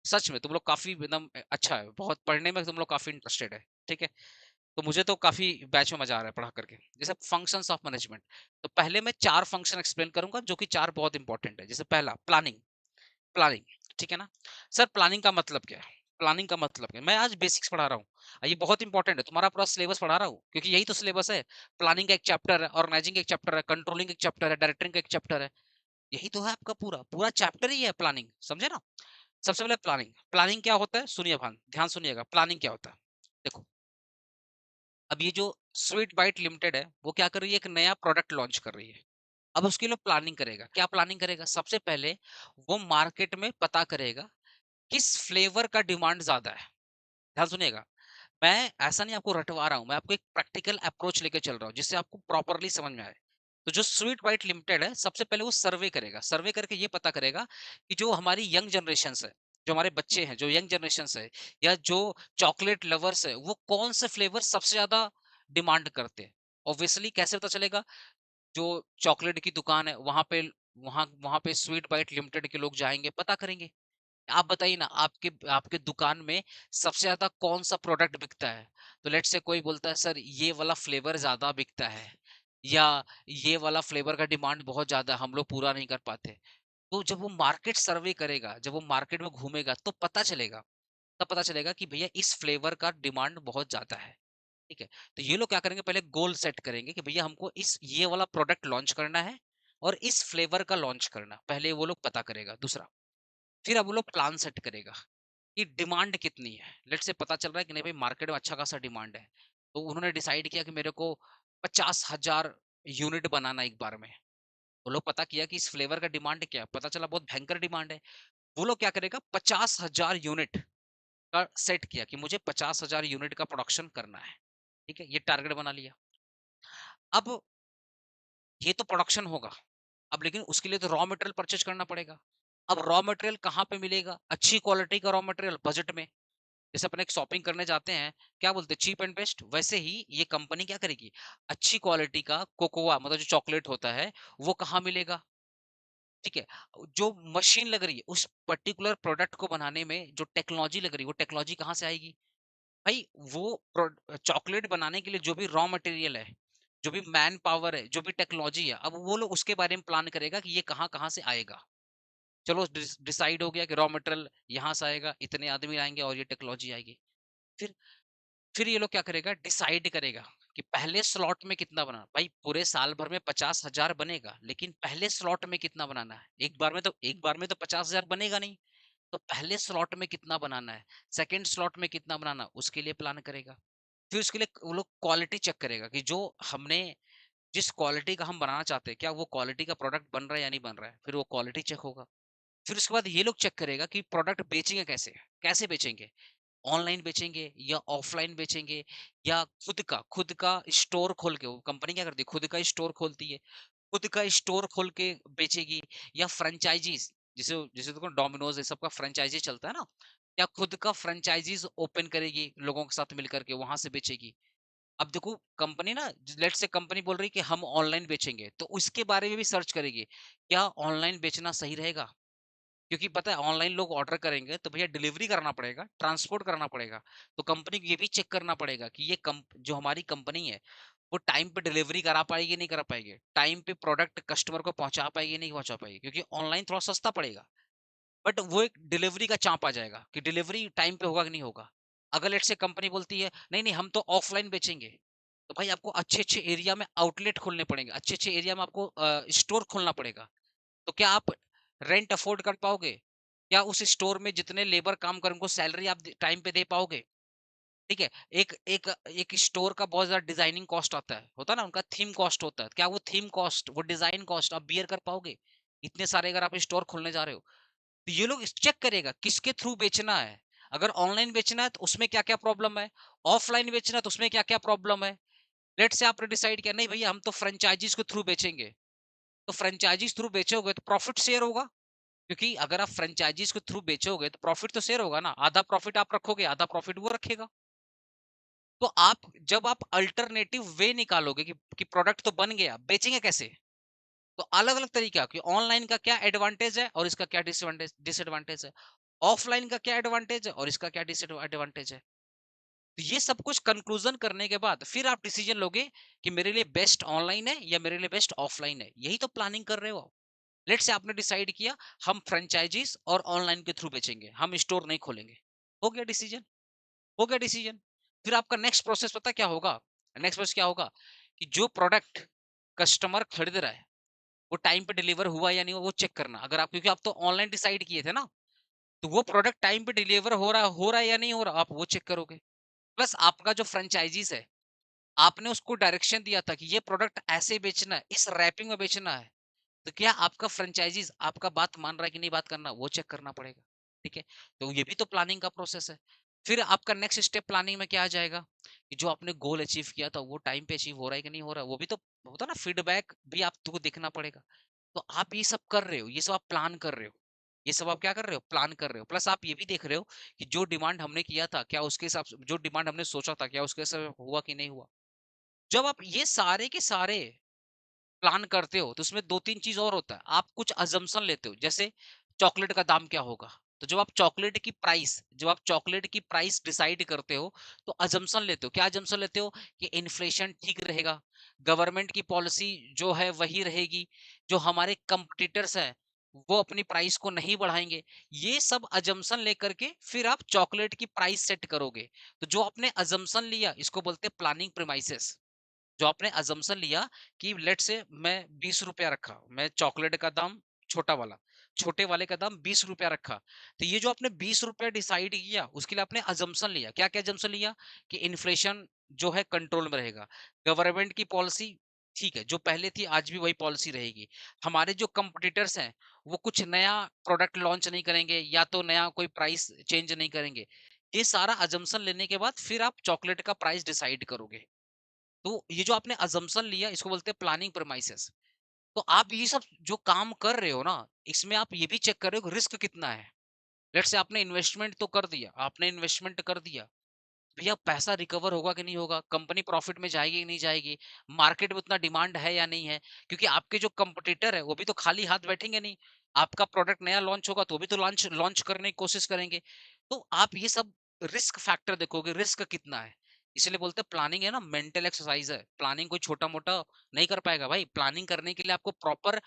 सच में तुम लोग काफ़ी एकदम अच्छा है, बहुत पढ़ने में तुम लोग काफ़ी इंटरेस्टेड है, ठीक है? तो मुझे तो काफ़ी बैच में मज़ा आ रहा है पढ़ा करके। जैसे फंक्शंस ऑफ मैनेजमेंट, तो पहले मैं 4 फंक्शन एक्सप्लेन करूँगा जो कि 4 बहुत इंपॉर्टेंट है। जैसे पहला प्लानिंग, प्लानिंग, ठीक है ना? सर प्लानिंग का मतलब क्या है? प्लानिंग का मतलब क्या है? मैं आज बेसिक्स पढ़ा रहा हूँ। ये बहुत इंपॉर्टेंट है, तुम्हारा पूरा सिलेबस पढ़ा रहा हूँ, क्योंकि यही तो सिलेबस है। प्लानिंग का एक चैप्टर है, ऑर्गेनाइजिंग का एक चैप्टर है, कंट्रोलिंग का एक चैप्टर है, डायरेक्टिंग का एक चैप्टर है। यही तो है आपका पूरा, पूरा चैप्टर ही है प्लानिंग, समझे ना? सबसे पहले प्लानिंग, प्लानिंग क्या होता है? सुनिए भान ध्यान सुनिएगा, प्लानिंग क्या होता है? देखो, अब ये जो स्वीट बाइट लिमिटेड है, वो क्या कर रही है? एक नया प्रोडक्ट लॉन्च कर रही है। अब उसके लिए प्लानिंग करेगा। क्या प्लानिंग करेगा? सबसे पहले वो मार्केट में पता करेगा किस फ्लेवर का डिमांड ज्यादा है। ध्यान सुनिएगा, मैं ऐसा नहीं आपको रटवा रहा हूँ, मैं आपको एक प्रैक्टिकल अप्रोच लेके चल रहा हूँ जिससे आपको प्रॉपर्ली समझ में आए। तो जो स्वीट बाइट लिमिटेड है, सबसे पहले वो सर्वे करेगा, सर्वे करके ये पता करेगा कि जो हमारी यंग जनरेशन है, जो हमारे बच्चे हैं, जो यंग जनरेशन है, या जो चॉकलेट लवर्स है, वो कौन से फ्लेवर सबसे ज्यादा डिमांड करते हैं। ऑब्वियसली कैसे पता चलेगा? जो चॉकलेट की दुकान है वहां पे, वहां वहां पे स्वीट बाइट लिमिटेड के लोग जाएंगे, पता करेंगे। आप बताइए ना, आपके आपके दुकान में सबसे ज्यादा कौन सा प्रोडक्ट बिकता है? तो लेट से कोई बोलता है सर ये वाला फ्लेवर ज्यादा बिकता है, या ये वाला फ्लेवर का डिमांड बहुत ज्यादा है, हम लोग पूरा नहीं कर पाते। तो जब वो मार्केट सर्वे करेगा, जब वो मार्केट में घूमेगा, तो पता चलेगा, तब पता चलेगा कि भैया इस फ्लेवर का डिमांड बहुत ज्यादा है। ठीक है? तो ये लोग क्या करेंगे, पहले गोल सेट करेंगे कि भैया हमको इस ये वाला प्रोडक्ट लॉन्च करना है और इस फ्लेवर का लॉन्च करना, पहले वो लोग पता करेगा। दूसरा, फिर अब वो लोग प्लान सेट करेगा कि डिमांड कितनी है। लेट्स से पता चल रहा है कि नहीं भाई मार्केट में अच्छा खासा डिमांड है, तो उन्होंने डिसाइड किया कि मेरे को 50,000 यूनिट बनाना एक बार में। वो लोग पता किया कि इस फ्लेवर का डिमांड क्या है, पता चला बहुत भयंकर डिमांड है। वो लोग क्या करेगा, 50,000 यूनिट का सेट किया कि मुझे 50,000 यूनिट का प्रोडक्शन करना है। ठीक है, ये टारगेट बना लिया। अब ये तो प्रोडक्शन होगा, अब लेकिन उसके लिए तो रॉ मटेरियल परचेज करना पड़ेगा। अब रॉ मटेरियल कहाँ पे मिलेगा? अच्छी क्वालिटी का रॉ मटेरियल बजट में। जैसे अपन एक शॉपिंग करने जाते हैं, क्या बोलते हैं, चीप एंड बेस्ट, वैसे ही ये कंपनी क्या करेगी, अच्छी क्वालिटी का कोकोआ, मतलब जो चॉकलेट होता है, वो कहाँ मिलेगा? ठीक है, जो मशीन लग रही है उस पर्टिकुलर प्रोडक्ट को बनाने में, जो टेक्नोलॉजी लग रही है, वो टेक्नोलॉजी कहाँ से आएगी? भाई वो चॉकलेट बनाने के लिए जो भी रॉ मटेरियल है, जो भी मैन पावर है, जो भी टेक्नोलॉजी है, अब वो लोग उसके बारे में प्लान करेगा कि ये कहाँ कहाँ से आएगा। चलो डिसाइड हो गया कि रॉ मटेरियल यहाँ से आएगा, इतने आदमी आएंगे और ये टेक्नोलॉजी आएगी। फिर फिर ये लोग क्या करेगा, डिसाइड करेगा कि पहले स्लॉट में कितना बनाना। भाई पूरे साल भर में 50,000 बनेगा, लेकिन पहले स्लॉट में कितना बनाना है? एक बार में तो 50,000 बनेगा नहीं। तो पहले स्लॉट में कितना बनाना है, सेकंड स्लॉट में कितना बनाना, उसके लिए प्लान करेगा। फिर उसके लिए वो लोग क्वालिटी चेक करेगा कि जो हमने, जिस क्वालिटी का हम बनाना चाहते हैं, क्या वो क्वालिटी का प्रोडक्ट बन रहा है या नहीं बन रहा है। फिर वो क्वालिटी चेक होगा। फिर उसके बाद ये लोग चेक करेगा कि प्रोडक्ट बेचेंगे कैसे? कैसे बेचेंगे? ऑनलाइन बेचेंगे या ऑफलाइन बेचेंगे या खुद का स्टोर खोल के वो कंपनी क्या करती है? खुद का स्टोर खोलती है। खुद का स्टोर खोल के बेचेगी या फ्रेंचाइजीज़ जिसे जिसे देखो डोमिनोज़ ये सब का फ्रेंचाइज़ी चलता है ना? या खुद का फ्रेंचाइज़ीज़ ओपन करेगी लोगों के साथ मिलकर के वहाँ से बेचेगी। अब देखो कंपनी ना लेट्स से कंपनी बोल रही है कि हम ऑनलाइन बेचेंगे, तो उसके बारे में भी सर्च करेगी। क्या ऑनलाइन बेचना सही रहेगा? क्योंकि पता है ऑनलाइन लोग ऑर्डर करेंगे तो भैया डिलीवरी करना पड़ेगा, ट्रांसपोर्ट करना पड़ेगा। तो कंपनी को ये भी चेक करना पड़ेगा कि ये जो हमारी कंपनी है, वो टाइम पे डिलीवरी करा पाएगी, नहीं करा पाएगी। टाइम पे प्रोडक्ट कस्टमर को पहुँचा पाएगी, नहीं पहुँचा पाएगी। क्योंकि ऑनलाइन थोड़ा सस्ता पड़ेगा, बट वो एक डिलीवरी का चाँप आ जाएगा कि डिलीवरी टाइम पे होगा कि नहीं होगा। अगर लेट्स से कंपनी बोलती है, नहीं-नहीं हम तो ऑफलाइन बेचेंगे, तो भाई आपको अच्छे-अच्छे एरिया में आउटलेट खोलने पड़ेंगे, अच्छे-अच्छे एरिया में आपको स्टोर खोलना पड़ेगा। तो क्या आप रेंट अफोर्ड कर पाओगे? क्या उस स्टोर में जितने लेबर काम करें उनको सैलरी आप टाइम पे दे पाओगे? ठीक है? एक एक एक स्टोर का बहुत ज़्यादा डिजाइनिंग कॉस्ट आता है, होता है ना? उनका थीम कॉस्ट होता है। क्या वो थीम कॉस्ट, वो डिजाइन कॉस्ट आप बियर कर पाओगे? इतने सारे अगर आप स्टोर खोलने जा रहे हो, तो ये लोग चेक करेगा किसके थ्रू बेचना है। अगर ऑनलाइन बेचना है तो उसमें क्या-क्या प्रॉब्लम है? ऑफलाइन बेचना है तो उसमें क्या-क्या प्रॉब्लम है? लेट्स से आपने डिसाइड किया नहीं भैया हम तो फ्रेंचाइजीज़ के थ्रू बेचेंगे। तो फ्रेंचाइजीज़ थ्रू बेचोगे तो प्रॉफिट शेयर होगा। क्योंकि अगर आप फ्रेंचाइजीज के थ्रू बेचोगे तो प्रॉफिट तो शेयर होगा ना, आधा प्रॉफिट आप रखोगे, आधा प्रॉफिट वो रखेगा। तो आप जब आप अल्टरनेटिव वे निकालोगे कि प्रोडक्ट तो बन गया, बेचेंगे कैसे? तो अलग-अलग तरीका कि ऑनलाइन का क्या एडवांटेज है और इसका क्या डिसएडवांटेज है। ऑफलाइन का क्या एडवांटेज है और इसका क्या डिसएडवांटेज है। तो ये सब कुछ कंक्लूजन करने के बाद फिर आप डिसीजन लोगे कि मेरे लिए बेस्ट ऑनलाइन है या मेरे लिए बेस्ट ऑफलाइन है। यही तो प्लानिंग कर रहे हो आप। लेट्स से आपने डिसाइड किया हम फ्रेंचाइजीज और ऑनलाइन के थ्रू बेचेंगे, हम स्टोर नहीं खोलेंगे। हो गया डिसीजन, हो गया डिसीजन। फिर आपका नेक्स्ट प्रोसेस पता क्या होगा? नेक्स्ट प्रोसेस क्या होगा कि जो प्रोडक्ट कस्टमर खरीद रहा है वो टाइम पे डिलीवर हुआ या नहीं हुआ वो चेक करना। अगर आप क्योंकि आप तो ऑनलाइन डिसाइड किए थे ना, तो वो प्रोडक्ट टाइम पे डिलीवर हो रहा है या नहीं हो रहा आप वो चेक करोगे। प्लस आपका जो फ्रेंचाइजीज है, आपने उसको डायरेक्शन दिया था कि ये प्रोडक्ट ऐसे बेचना है, इस रैपिंग में बेचना है। तो क्या आपका फ्रेंचाइजीज़ आपका बात मान रहा है कि नहीं बात करना, वो चेक करना पड़ेगा, ठीक है? तो ये भी तो प्लानिंग का प्रोसेस है। फिर आपका नेक्स्ट स्टेप प्लानिंग में क्या आ जाएगा कि जो आपने गोल अचीव किया था, वो टाइम पे अचीव हो रहा है कि नहीं हो रहा है, वो भी तो होता है ना फीडबैक भी आपको देखना पड़ेगा। तो आप ये सब कर रहे हो, ये सब आप प्लान कर रहे हो। ये सब आप क्या कर रहे हो? प्लान कर रहे हो। प्लस आप ये भी देख रहे हो कि जो डिमांड हमने किया था, क्या उसके हिसाब से जो डिमांड हमने सोचा था, क्या उसके हिसाब से हुआ कि नहीं हुआ? जब आप ये सारे के सारे प्लान करते हो तो उसमें 2-3 चीज़ और होता है। आप कुछ असम्पशन लेते हो, जैसे चॉकलेट का दाम क्या होगा? तो जब आप चॉकलेट की प्राइस डिसाइड करते हो, तो असम्पशन लेते हो। क्या असम्पशन लेते हो? कि इन्फ्लेशन ठीक रहेगा, गवर्नमेंट की पॉलिसी जो है वही रहेगी, जो हमारे कॉम्पिटिटर्स हैं, वो अपनी प्राइस को नहीं बढ़ाएँगे। ये सब असम्पशन लेकर के फिर आप चॉकलेट की प्राइस सेट करोगे। तो जो आपने असम्पशन लिया, इसको बोलते हैं प्लानिंग प्रीमाइसेस। जो आपने असम्पशन लिया कि लेट्स से मैं ₹20 रखा, मैं चॉकलेट का दाम छोटा वाला, छोटे वाले का दाम ₹20 रखा। तो ये जो आपने ₹20 डिसाइड किया, उसके लिए आपने असम्पशन लिया। क्या-क्या असम्पशन लिया? कि इन्फ्लेशन जो है कंट्रोल में रहेगा। गवर्नमेंट की पॉलिसी ठीक है, जो पहले थी आज भी वही पॉलिसी रहेगी। हमारे जो कॉम्पिटिटर्स हैं, वो कुछ नया प्रोडक्ट लॉन्च नहीं करेंगे या तो नया कोई प्राइस चेंज नहीं करेंगे। ये सारा असम्पशन लेने के बाद फिर आप चॉकलेट का प्राइस डिसाइड करोगे। तो ये जो आपने असम्पशन लिया इसको बोलते हैं प्लानिंग प्रीमाइसेस। तो आप ये सब जो काम कर रहे हो ना, इसमें आप ये भी चेक कर रहे हो कि रिस्क कितना है। लेट्स से आपने इन्वेस्टमेंट तो कर दिया, आपने इन्वेस्टमेंट कर दिया, भैया पैसा रिकवर होगा कि नहीं होगा, कंपनी प्रॉफिट में जाएगी कि नहीं जाएगी, मार्केट में उतना डिमांड है या नहीं है, क्योंकि आपके जो कंपटीटर है वो भी तो खाली हाथ बैठेंगे नहीं। आपका प्रोडक्ट नया लॉन्च होगा तो वो भी तो लॉन्च लॉन्च करने की कोशिश करेंगे। तो आप ये सब रिस्क फैक्टर देखोगे, रिस्क कितना है। इसलिए बोलते हैं प्लानिंग है ना, मेंटल एक्सरसाइज है। प्लानिंग कोई छोटा मोटा नहीं कर पाएगा भाई। प्लानिंग करने के लिए आपको प्रॉपर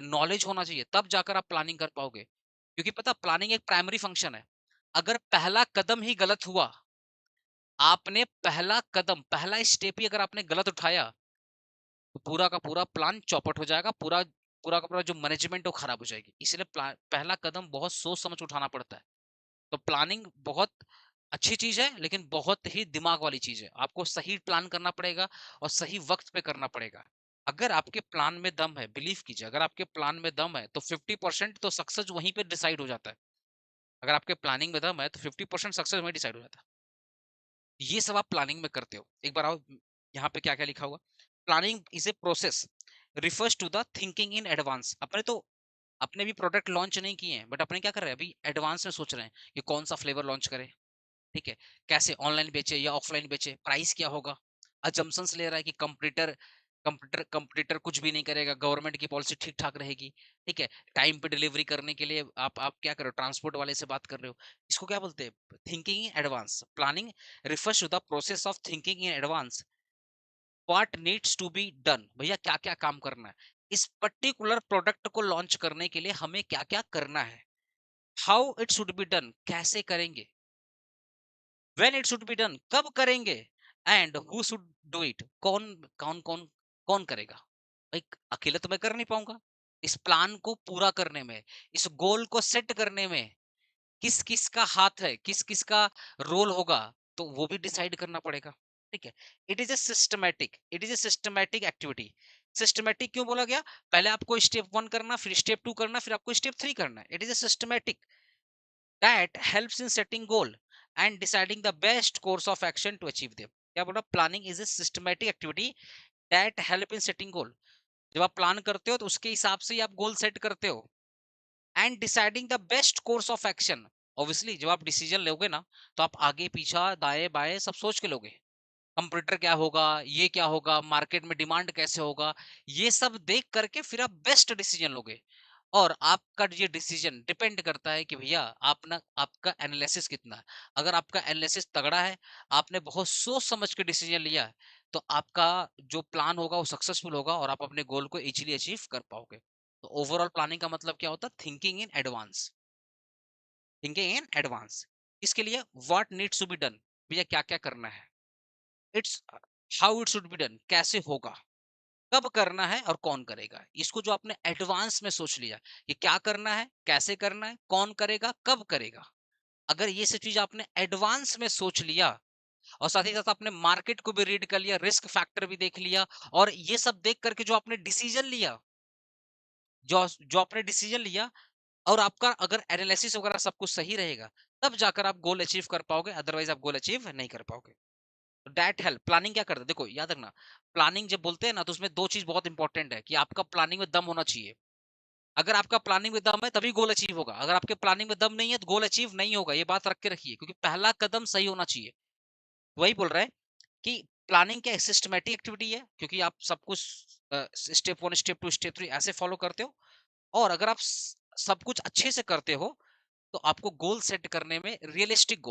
नॉलेज होना चाहिए, तब जाकर आप प्लानिंग कर पाओगे। क्योंकि पता प्लानिंग एक प्राइमरी फंक्शन है। अगर पहला कदम ही गलत हुआ, आपने पहला स्टेप ही अगर आपने गलत उठाया, तो पूरा का पूरा प्लान चौपट हो जाएगा, पूरा का पूरा जो मैनेजमेंट है वो खराब हो जाएगी। इसलिए पहला कदम बहुत सोच समझ उठाना पड़ता है। तो प्लानिंग बहुत अच्छी चीज़ है, लेकिन बहुत ही दिमाग वाली चीज़ है। आपको सही प्लान करना पड़ेगा और सही वक़्त पे करना पड़ेगा। अगर आपके प्लान में दम है, बिलीव कीजिए, अगर आपके प्लान में दम है, तो 50% तो सक्सेस वहीं पे डिसाइड हो जाता है। अगर आपके प्लानिंग में दम है, तो 50% सक्सेस वहीं डिसाइड हो जाता है। ये सब आप प्लानिंग में करते हो। एक बार आओ, यहाँ पे क्या-क्या लिखा हुआ? Planning is a process refers to the thinking in advance. अपने भी प्रोडक्ट लॉन्च नहीं किए हैं, बट अपने क्या कर रहे हैं, अभी एडवांस में सोच रहे हैं कि कौन-सा फ्लेवर लॉन्च करें, ठीक है? कैसे ऑनलाइन बेचे या ऑफलाइन बेचे, प्राइस क्या होगा? असम्पशन्स ले रहा है कि कंपटीटर कुछ भी नहीं करेगा, गवर्नमेंट की पॉलिसी ठीक-ठाक रहेगी, ठीक है? टाइम पे डिलीवरी करने के लिए आप क्या कर रहे हो, ट्रांसपोर्ट वाले से बात कर रहे हो। इसको क्या बोलते हैं? Thinking in advance. Planning refers to the process of thinking in advance what needs to be done. भैया क्या-क्या काम करना है? इस पर्टिकुलर प्रोडक्ट को लॉन्च करने के लिए हमें क्या-क्या करना है? How it should be done, कैसे करेंगे? When it should be done, कब करेंगे? And who should do it, कौन करेगा? भाई अकेले तो मैं कर नहीं पाऊंगा। इस प्लान को पूरा करने में, इस गोल को सेट करने में किस किस का हाथ है, किस किस का रोल होगा, तो वो भी डिसाइड करना पड़ेगा। ठीक है? It is a systematic activity. Systematic क्यों बोला गया? पहले आपको स्टेप वन करना, फिर स्टेप टू करना, फिर आपको स्टेप थ्री करना है। It is a systematic that helps in setting goal and deciding the best course of action to achieve them। क्या बोला? Planning is a systematic activity that help in setting goal. जब आप plan करते हो तो उसके हिसाब से ही आप गोल सेट करते हो। And deciding the best course of action. Obviously जब आप डिसीजन लोगे ना, तो आप आगे पीछा दाएं बाएं सब सोच के लोगे। कंप्यूटर क्या होगा, ये क्या होगा, मार्केट में डिमांड कैसे होगा, ये सब देख करके फिर आप बेस्ट डिसीजन लोगे। और आपका ये डिसीजन डिपेंड करता है कि भैया आप ना, आपका एनालिसिस कितना है। अगर आपका एनालिसिस तगड़ा है, आपने बहुत सोच समझ के डिसीजन लिया है, तो आपका जो प्लान होगा वो सक्सेसफुल होगा और आप अपने गोल को इजीली अचीव कर पाओगे। तो ओवरऑल प्लानिंग का मतलब क्या होता है? Thinking in advance. Thinking in advance. इसके लिए what needs to be done, भैया क्या क्या करना है। It's how it should be done, कैसे होगा, कब करना है और कौन करेगा। इसको जो आपने एडवांस में सोच लिया कि क्या करना है, कैसे करना है, कौन करेगा, कब करेगा, अगर ये सब चीज आपने एडवांस में सोच लिया और साथ ही साथ आपने मार्केट को भी रीड कर लिया, रिस्क फैक्टर भी देख लिया, और ये सब देख करके जो आपने डिसीजन लिया, जो जो आपने डिसीजन लिया, और आपका अगर एनालिसिस वगैरह सब कुछ सही रहेगा, तब जाकर आप गोल अचीव कर पाओगे, अदरवाइज आप गोल अचीव नहीं कर पाओगे। That help. प्लानिंग क्या करता है? देखो याद रखना, प्लानिंग जब बोलते हैं ना, तो उसमें दो चीज बहुत इंपॉर्टेंट है कि आपका प्लानिंग में दम होना चाहिए। अगर आपका प्लानिंग में दम है तभी गोल अचीव होगा, अगर आपके प्लानिंग में दम नहीं है तो गोल अचीव नहीं होगा। ये बात रख के रखिए, क्योंकि पहला कदम सही होना चाहिए। वही बोल रहा है कि प्लानिंग क्या सिस्टमेटिक एक्टिविटी है, क्योंकि आप सब कुछ step one, step two, step three ऐसे फॉलो करते हो। और अगर आप सब कुछ अच्छे से करते हो, तो आपको गोल सेट करने में, रियलिस्टिक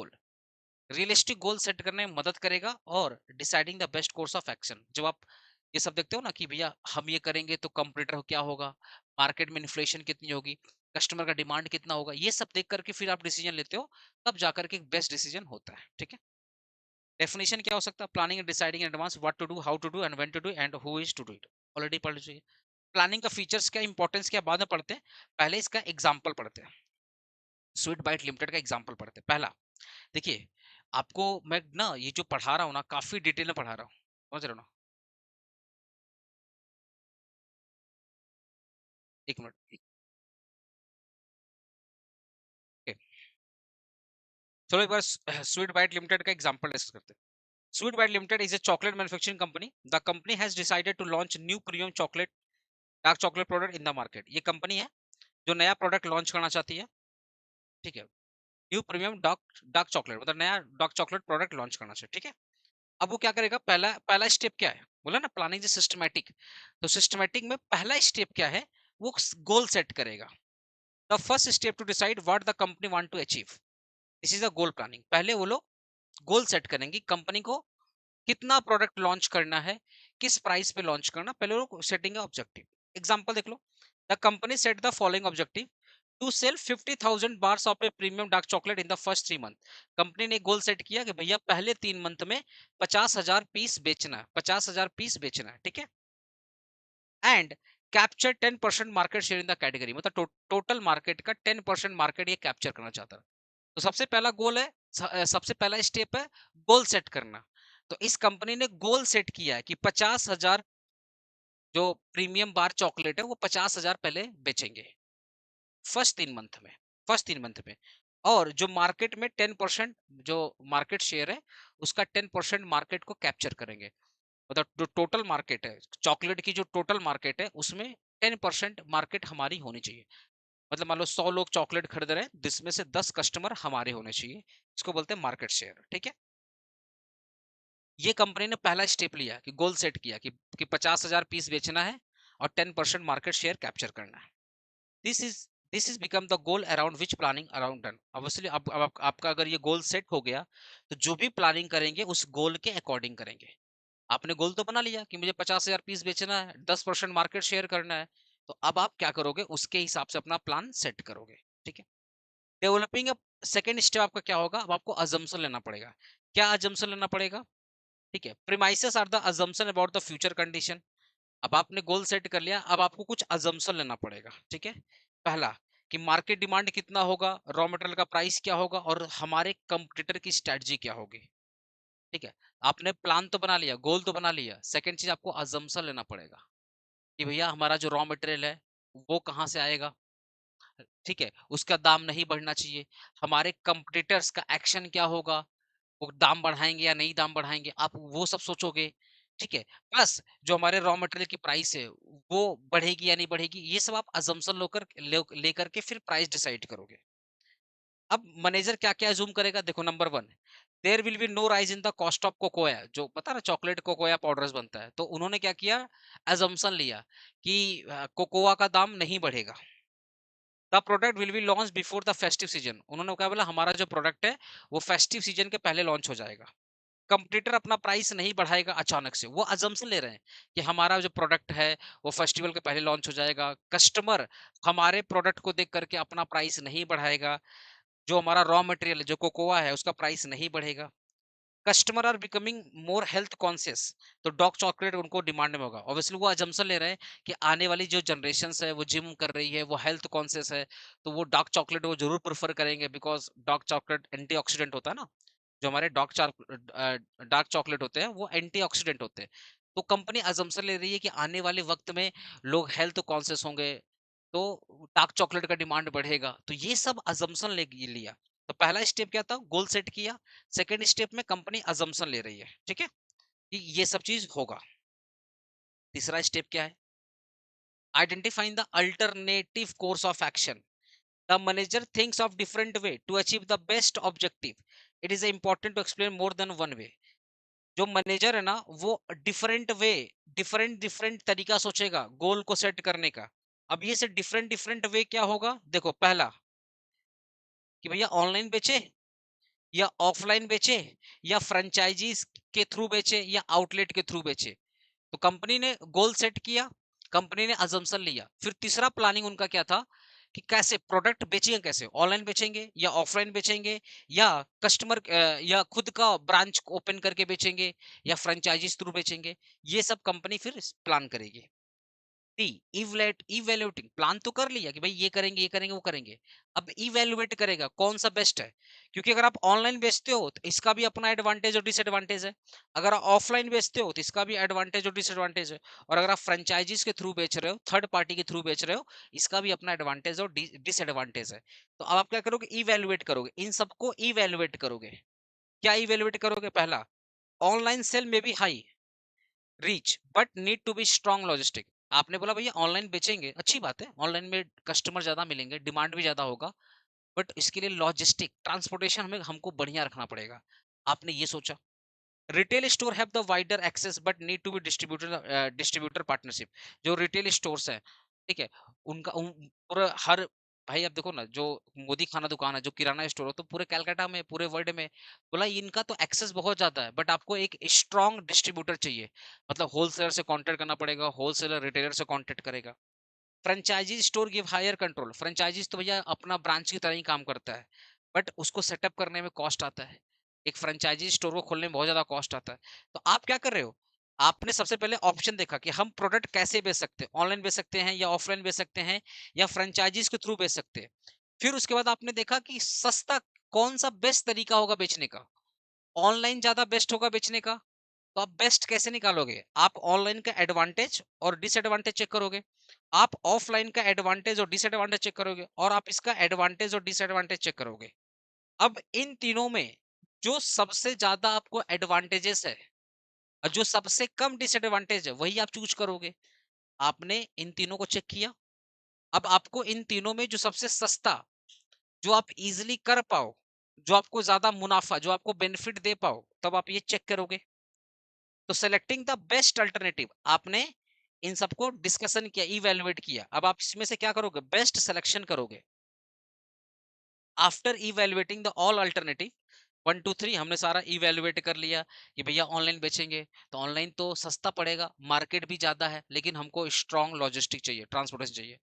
गोल सेट करने में मदद करेगा। और deciding the best course of action, जब आप ये सब देखते हो ना कि भैया हम ये करेंगे तो कंपटीटर क्या होगा, मार्केट में इन्फ्लेशन कितनी होगी, कस्टमर का डिमांड कितना होगा, ये सब देख करके फिर आप डिसीजन लेते हो, तब जाकर के एक बेस्ट डिसीजन होता है। ठीक है? डेफिनेशन क्या हो सकता है? Planning and deciding in advance what to do, how to do and when to do and who is to do it. Already पढ़ लीजिए। प्लानिंग का फीचर्स क्या, इंपॉर्टेंस क्या, बाद में पढ़ते हैं। पहले इसका एग्जाम्पल पढ़ते हैं। स्वीट बाइट लिमिटेड का एग्जाम्पल पढ़ते हैं। पहला देखिए, आपको मैं ना ये जो पढ़ा रहा हूँ ना, काफी डिटेल में पढ़ा रहा हूँ, समझ रहे हो ना? एक मिनट, ओके। चलो एक बार स्वीट बाइट लिमिटेड का एग्जांपल डिस्कस करते हैं। Sweet Bite Limited is a chocolate manufacturing company. The company has decided to launch new premium chocolate, dark chocolate product in the market. ये कंपनी है जो नया प्रोडक्ट लॉन्च करना चाहती है। ठीक है? New premium dark dark chocolate, मतलब नया डार्क चॉकलेट प्रोडक्ट लॉन्च करना चाहिए। ठीक है? अब वो क्या करेगा? पहला पहला स्टेप क्या है? बोला ना प्लानिंग इज सिस्टमैटिक। तो सिस्टमैटिक में पहला स्टेप क्या है? वो गोल सेट करेगा। The first step to decide what the company want to achieve, this is a goal planning. पहले वो लोग गोल सेट करेंगे, कंपनी को कितना प्रोडक्ट लॉन्च करना है, किस प्राइस पे लॉन्च करना, पहले वो लोग सेटिंग ऑब्जेक्टिव। एग्जांपल देख लो। The company set the following objective to sell 50,000 bars of a premium dark chocolate in the first 3 month. Company ने गोल सेट किया कि भैया पहले 3 मंथ में 50,000 पीस बेचना है, 50,000 पीस बेचना है। ठीक है? And capture 10% market share in the category, मतलब टोटल मार्केट का 10% मार्केट ये कैप्चर करना चाहता है। तो सबसे पहला गोल है, सबसे पहला स्टेप है गोल सेट करना। तो इस कंपनी ने गोल सेट किया है कि 50,000 जो प्रीमियम बार चॉकलेट है वो 50,000 पहले बेचेंगे फर्स्ट 3 मंथ में, फर्स्ट 3 मंथ में। और जो मार्केट में 10% जो मार्केट शेयर है उसका 10% मार्केट को कैप्चर करेंगे। मतलब जो टोटल मार्केट है चॉकलेट की, जो टोटल मार्केट है उसमें 10% मार्केट हमारी होनी चाहिए। मतलब मान लो 100 लोग चॉकलेट खरीद रहे हैं, जिसमें से 10 कस्टमर हमारे होने चाहिए। इसको बोलते हैं मार्केट शेयर। ठीक है, ये कंपनी ने पहला स्टेप लिया कि गोल सेट किया कि 50,000 पीस बेचना है और 10% मार्केट शेयर कैप्चर करना है। This is this is become the goal around which planning around done. Obviously अब आपका अगर ये गोल सेट हो गया तो जो भी प्लानिंग करेंगे उस गोल के अकॉर्डिंग करेंगे। आपने गोल तो बना लिया कि मुझे 50,000 पीस बेचना है, 10% मार्केट शेयर करना है। तो अब आप क्या करोगे, उसके हिसाब से अपना प्लान सेट करोगे। ठीक है, डेवलपिंग अ सेकंड स्टेप आपका क्या होगा, अब आपको अजम्पशन लेना पड़ेगा। क्या अजम्पशन लेना पड़ेगा? ठीक है, premises are the assumption about the future condition. अब आपने गोल सेट कर लिया, अब आपको कुछ अजम्पशन लेना पड़ेगा। ठीक है, पहला कि मार्केट डिमांड कितना होगा, रॉ मटेरियल का प्राइस क्या होगा और हमारे कंपटीटर की स्ट्रेटजी क्या होगी। ठीक है, आपने प्लान तो बना लिया, गोल तो बना लिया, सेकंड चीज आपको अजम्पशन लेना पड़ेगा कि भैया हमारा जो रॉ मटेरियल है वो कहाँ से आएगा। ठीक है, उसका दाम नहीं बढ़ना चाहिए। हमारे कंपटीटर्स का एक्शन क्या होगा, वो दाम बढ़ाएंगे या नहीं दाम बढ़ाएंगे, आप वो सब सोचोगे। ठीक है, प्लस जो हमारे रॉ मटेरियल की प्राइस है वो बढ़ेगी या नहीं बढ़ेगी, ये सब आप अजम्पशन लेकर के फिर प्राइस डिसाइड करोगे। अब मैनेजर क्या क्या अज्यूम करेगा, देखो number one, there will be no rise in the cost of cocoa. जो पता ना चॉकलेट कोकोया पाउडर्स बनता है, तो उन्होंने क्या किया, अजम्पशन लिया कि कोकोआ का दाम नहीं बढ़ेगा। The product will be launch before the festive season. उन्होंने क्या बोला, हमारा जो प्रोडक्ट है वो फेस्टिव सीजन के पहले लॉन्च हो जाएगा। कंपटीटर अपना प्राइस नहीं बढ़ाएगा अचानक से, वो अजम्पशन ले रहे हैं कि हमारा जो प्रोडक्ट है वो फेस्टिवल के पहले लॉन्च हो जाएगा। कस्टमर हमारे प्रोडक्ट को देख करके अपना प्राइस नहीं बढ़ाएगा। जो हमारा रॉ मटेरियल है, जो कोकोआ है, उसका प्राइस नहीं बढ़ेगा। Customer are becoming more health conscious, तो डार्क चॉकलेट उनको डिमांड में होगा। ऑब्वियसली वो अजम्पशन ले रहे हैं कि आने वाली जो जनरेशन है वो जिम कर रही है, वो हेल्थ कॉन्शियस है, तो वो डार्क चॉकलेट वो जरूर प्रेफर करेंगे, बिकॉज डार्क चॉकलेट एंटीऑक्सीडेंट होता है ना। जो हमारे डार्क चॉकलेट होते हैं वो एंटीऑक्सीडेंट होते हैं। तो कंपनी अजम्पशन ले रही है कि आने वाले वक्त में लोग हेल्थ कॉन्शियस होंगे, तो डार्क चॉकलेट का डिमांड बढ़ेगा। तो ये सब अजम्पशन ले लिया। तो पहला स्टेप क्या था, गोल सेट किया। सेकेंड स्टेप में कंपनी अजम्पशन ले रही है, ठीक है, कि ये सब चीज होगा। तीसरा स्टेप क्या है, identifying the alternative course of action. The manager thinks of different way to achieve the best objective. It is important to explain more than one way. जो मैनेजर है ना वो डिफरेंट वे, डिफरेंट डिफरेंट तरीका सोचेगा गोल को set करने का। अब ये से डिफरेंट डिफरेंट वे क्या होगा, देखो पहला कि भैया ऑनलाइन बेचे या ऑफलाइन बेचे या फ्रेंचाइजीज के थ्रू बेचे या आउटलेट के थ्रू बेचे। तो कंपनी ने गोल सेट किया, कंपनी ने अजम्पशन लिया। फिर तीसरा प्लानिंग उनका क्या था कि कैसे प्रोडक्ट बेचेंगे, कैसे ऑनलाइन बेचेंगे या ऑफलाइन बेचेंगे या कस्टमर या खुद का ब्रांच ओपन करके बेचेंगे या फ्रेंचाइजीज थ्रू बेचेंगे। ये सब कंपनी फिर प्लान करेगी। डी इवेल्युएटिंग, प्लान तो कर लिया कि भाई ये करेंगे ये करेंगे वो करेंगे। अब इवेल्युएट करेगा कौन सा बेस्ट है, क्योंकि अगर आप ऑनलाइन बेचते हो तो इसका भी अपना एडवांटेज और डिसएडवांटेज है। अगर आप ऑफलाइन बेचते हो तो इसका भी एडवांटेज और डिसएडवांटेज है। और अगर आप फ्रेंचाइजीज के थ्रू बेच रहे हो, थर्ड पार्टी के थ्रू बेच रहे हो, इसका भी अपना एडवांटेज और डिसएडवांटेज है। तो अब आप क्या करोगे, इवेल्युएट करोगे, इन सबको इवेल्युएट करोगे। क्या इवेल्युएट करोगे, पहला, ऑनलाइन सेल में be high reach but need to be strong logistic. आपने बोला भैया ऑनलाइन बेचेंगे, अच्छी बात है, ऑनलाइन में कस्टमर ज्यादा मिलेंगे, डिमांड भी ज्यादा होगा, बट इसके लिए लॉजिस्टिक ट्रांसपोर्टेशन हमें हमको बढ़िया रखना पड़ेगा। आपने ये सोचा। Retail store have the wider access but need to be distributor partnership. जो रिटेल स्टोर्स हैं, ठीक है, उनका पूरा हर, भाई अब देखो ना, जो मोदी खाना दुकान है, जो किराना स्टोर है, तो पूरे कलकत्ता में, पूरे वर्ल्ड में, बोला इनका तो एक्सेस बहुत ज्यादा है, बट आपको एक स्ट्रॉन्ग डिस्ट्रीब्यूटर चाहिए। मतलब होलसेलर से कांटेक्ट करना पड़ेगा, होलसेलर रिटेलर से कांटेक्ट करेगा। Franchisee store give higher control. Franchisees तो भैया अपना ब्रांच की तरह ही काम करता है, बट उसको सेटअप करने में कॉस्ट आता है। एक फ्रेंचाइजी स्टोर को खोलने में बहुत ज्यादा कॉस्ट आता है। तो आप क्या कर रहे हो, आपने सबसे पहले ऑप्शन देखा कि हम प्रोडक्ट कैसे बेच सकते हैं, ऑनलाइन बेच सकते हैं या ऑफलाइन बेच सकते हैं या फ्रेंचाइजीज के थ्रू बेच सकते हैं। फिर उसके बाद आपने देखा कि सस्ता कौन सा बेस्ट तरीका होगा बेचने का। ऑनलाइन ज्यादा बेस्ट होगा बेचने का तो आप बेस्ट कैसे निकालोगे? आप ऑनलाइन का एडवांटेज और डिसएडवांटेज चेक करोगे। आप ऑफलाइन का एडवांटेज और डिसएडवांटेज चेक करोगे और आप इसका एडवांटेज और डिसएडवांटेज चेक करोगे। अब इन तीनों में जो सबसे ज़्यादा आपको एडवांटेजेस है और जो सबसे कम डिसएडवांटेज है, वही आप चूज़ करोगे। आपने इन तीनों को चेक किया, अब आपको इन तीनों में जो सबसे सस्ता, जो आप ईज़िली कर पाओ, जो आपको ज़्यादा मुनाफ़ा, जो आपको बेनिफिट दे पाओ, तब आप ये चेक करोगे। तो सेलेक्टिंग द बेस्ट अल्टरनेटिव, आपने इन सबको डिस्कशन किया, इवैल्यूएट किया। अब आप इसमें से क्या करोगे? बेस्ट सिलेक्शन करोगे। After evaluating the all alternative 1 2 3 हमने सारा इवैल्यूएट कर लिया कि भैया ऑनलाइन बेचेंगे, तो ऑनलाइन तो सस्ता पड़ेगा, मार्केट भी ज़्यादा है, लेकिन हमको स्ट्रॉन्ग लॉजिस्टिक चाहिए, ट्रांसपोर्टेशन चाहिए।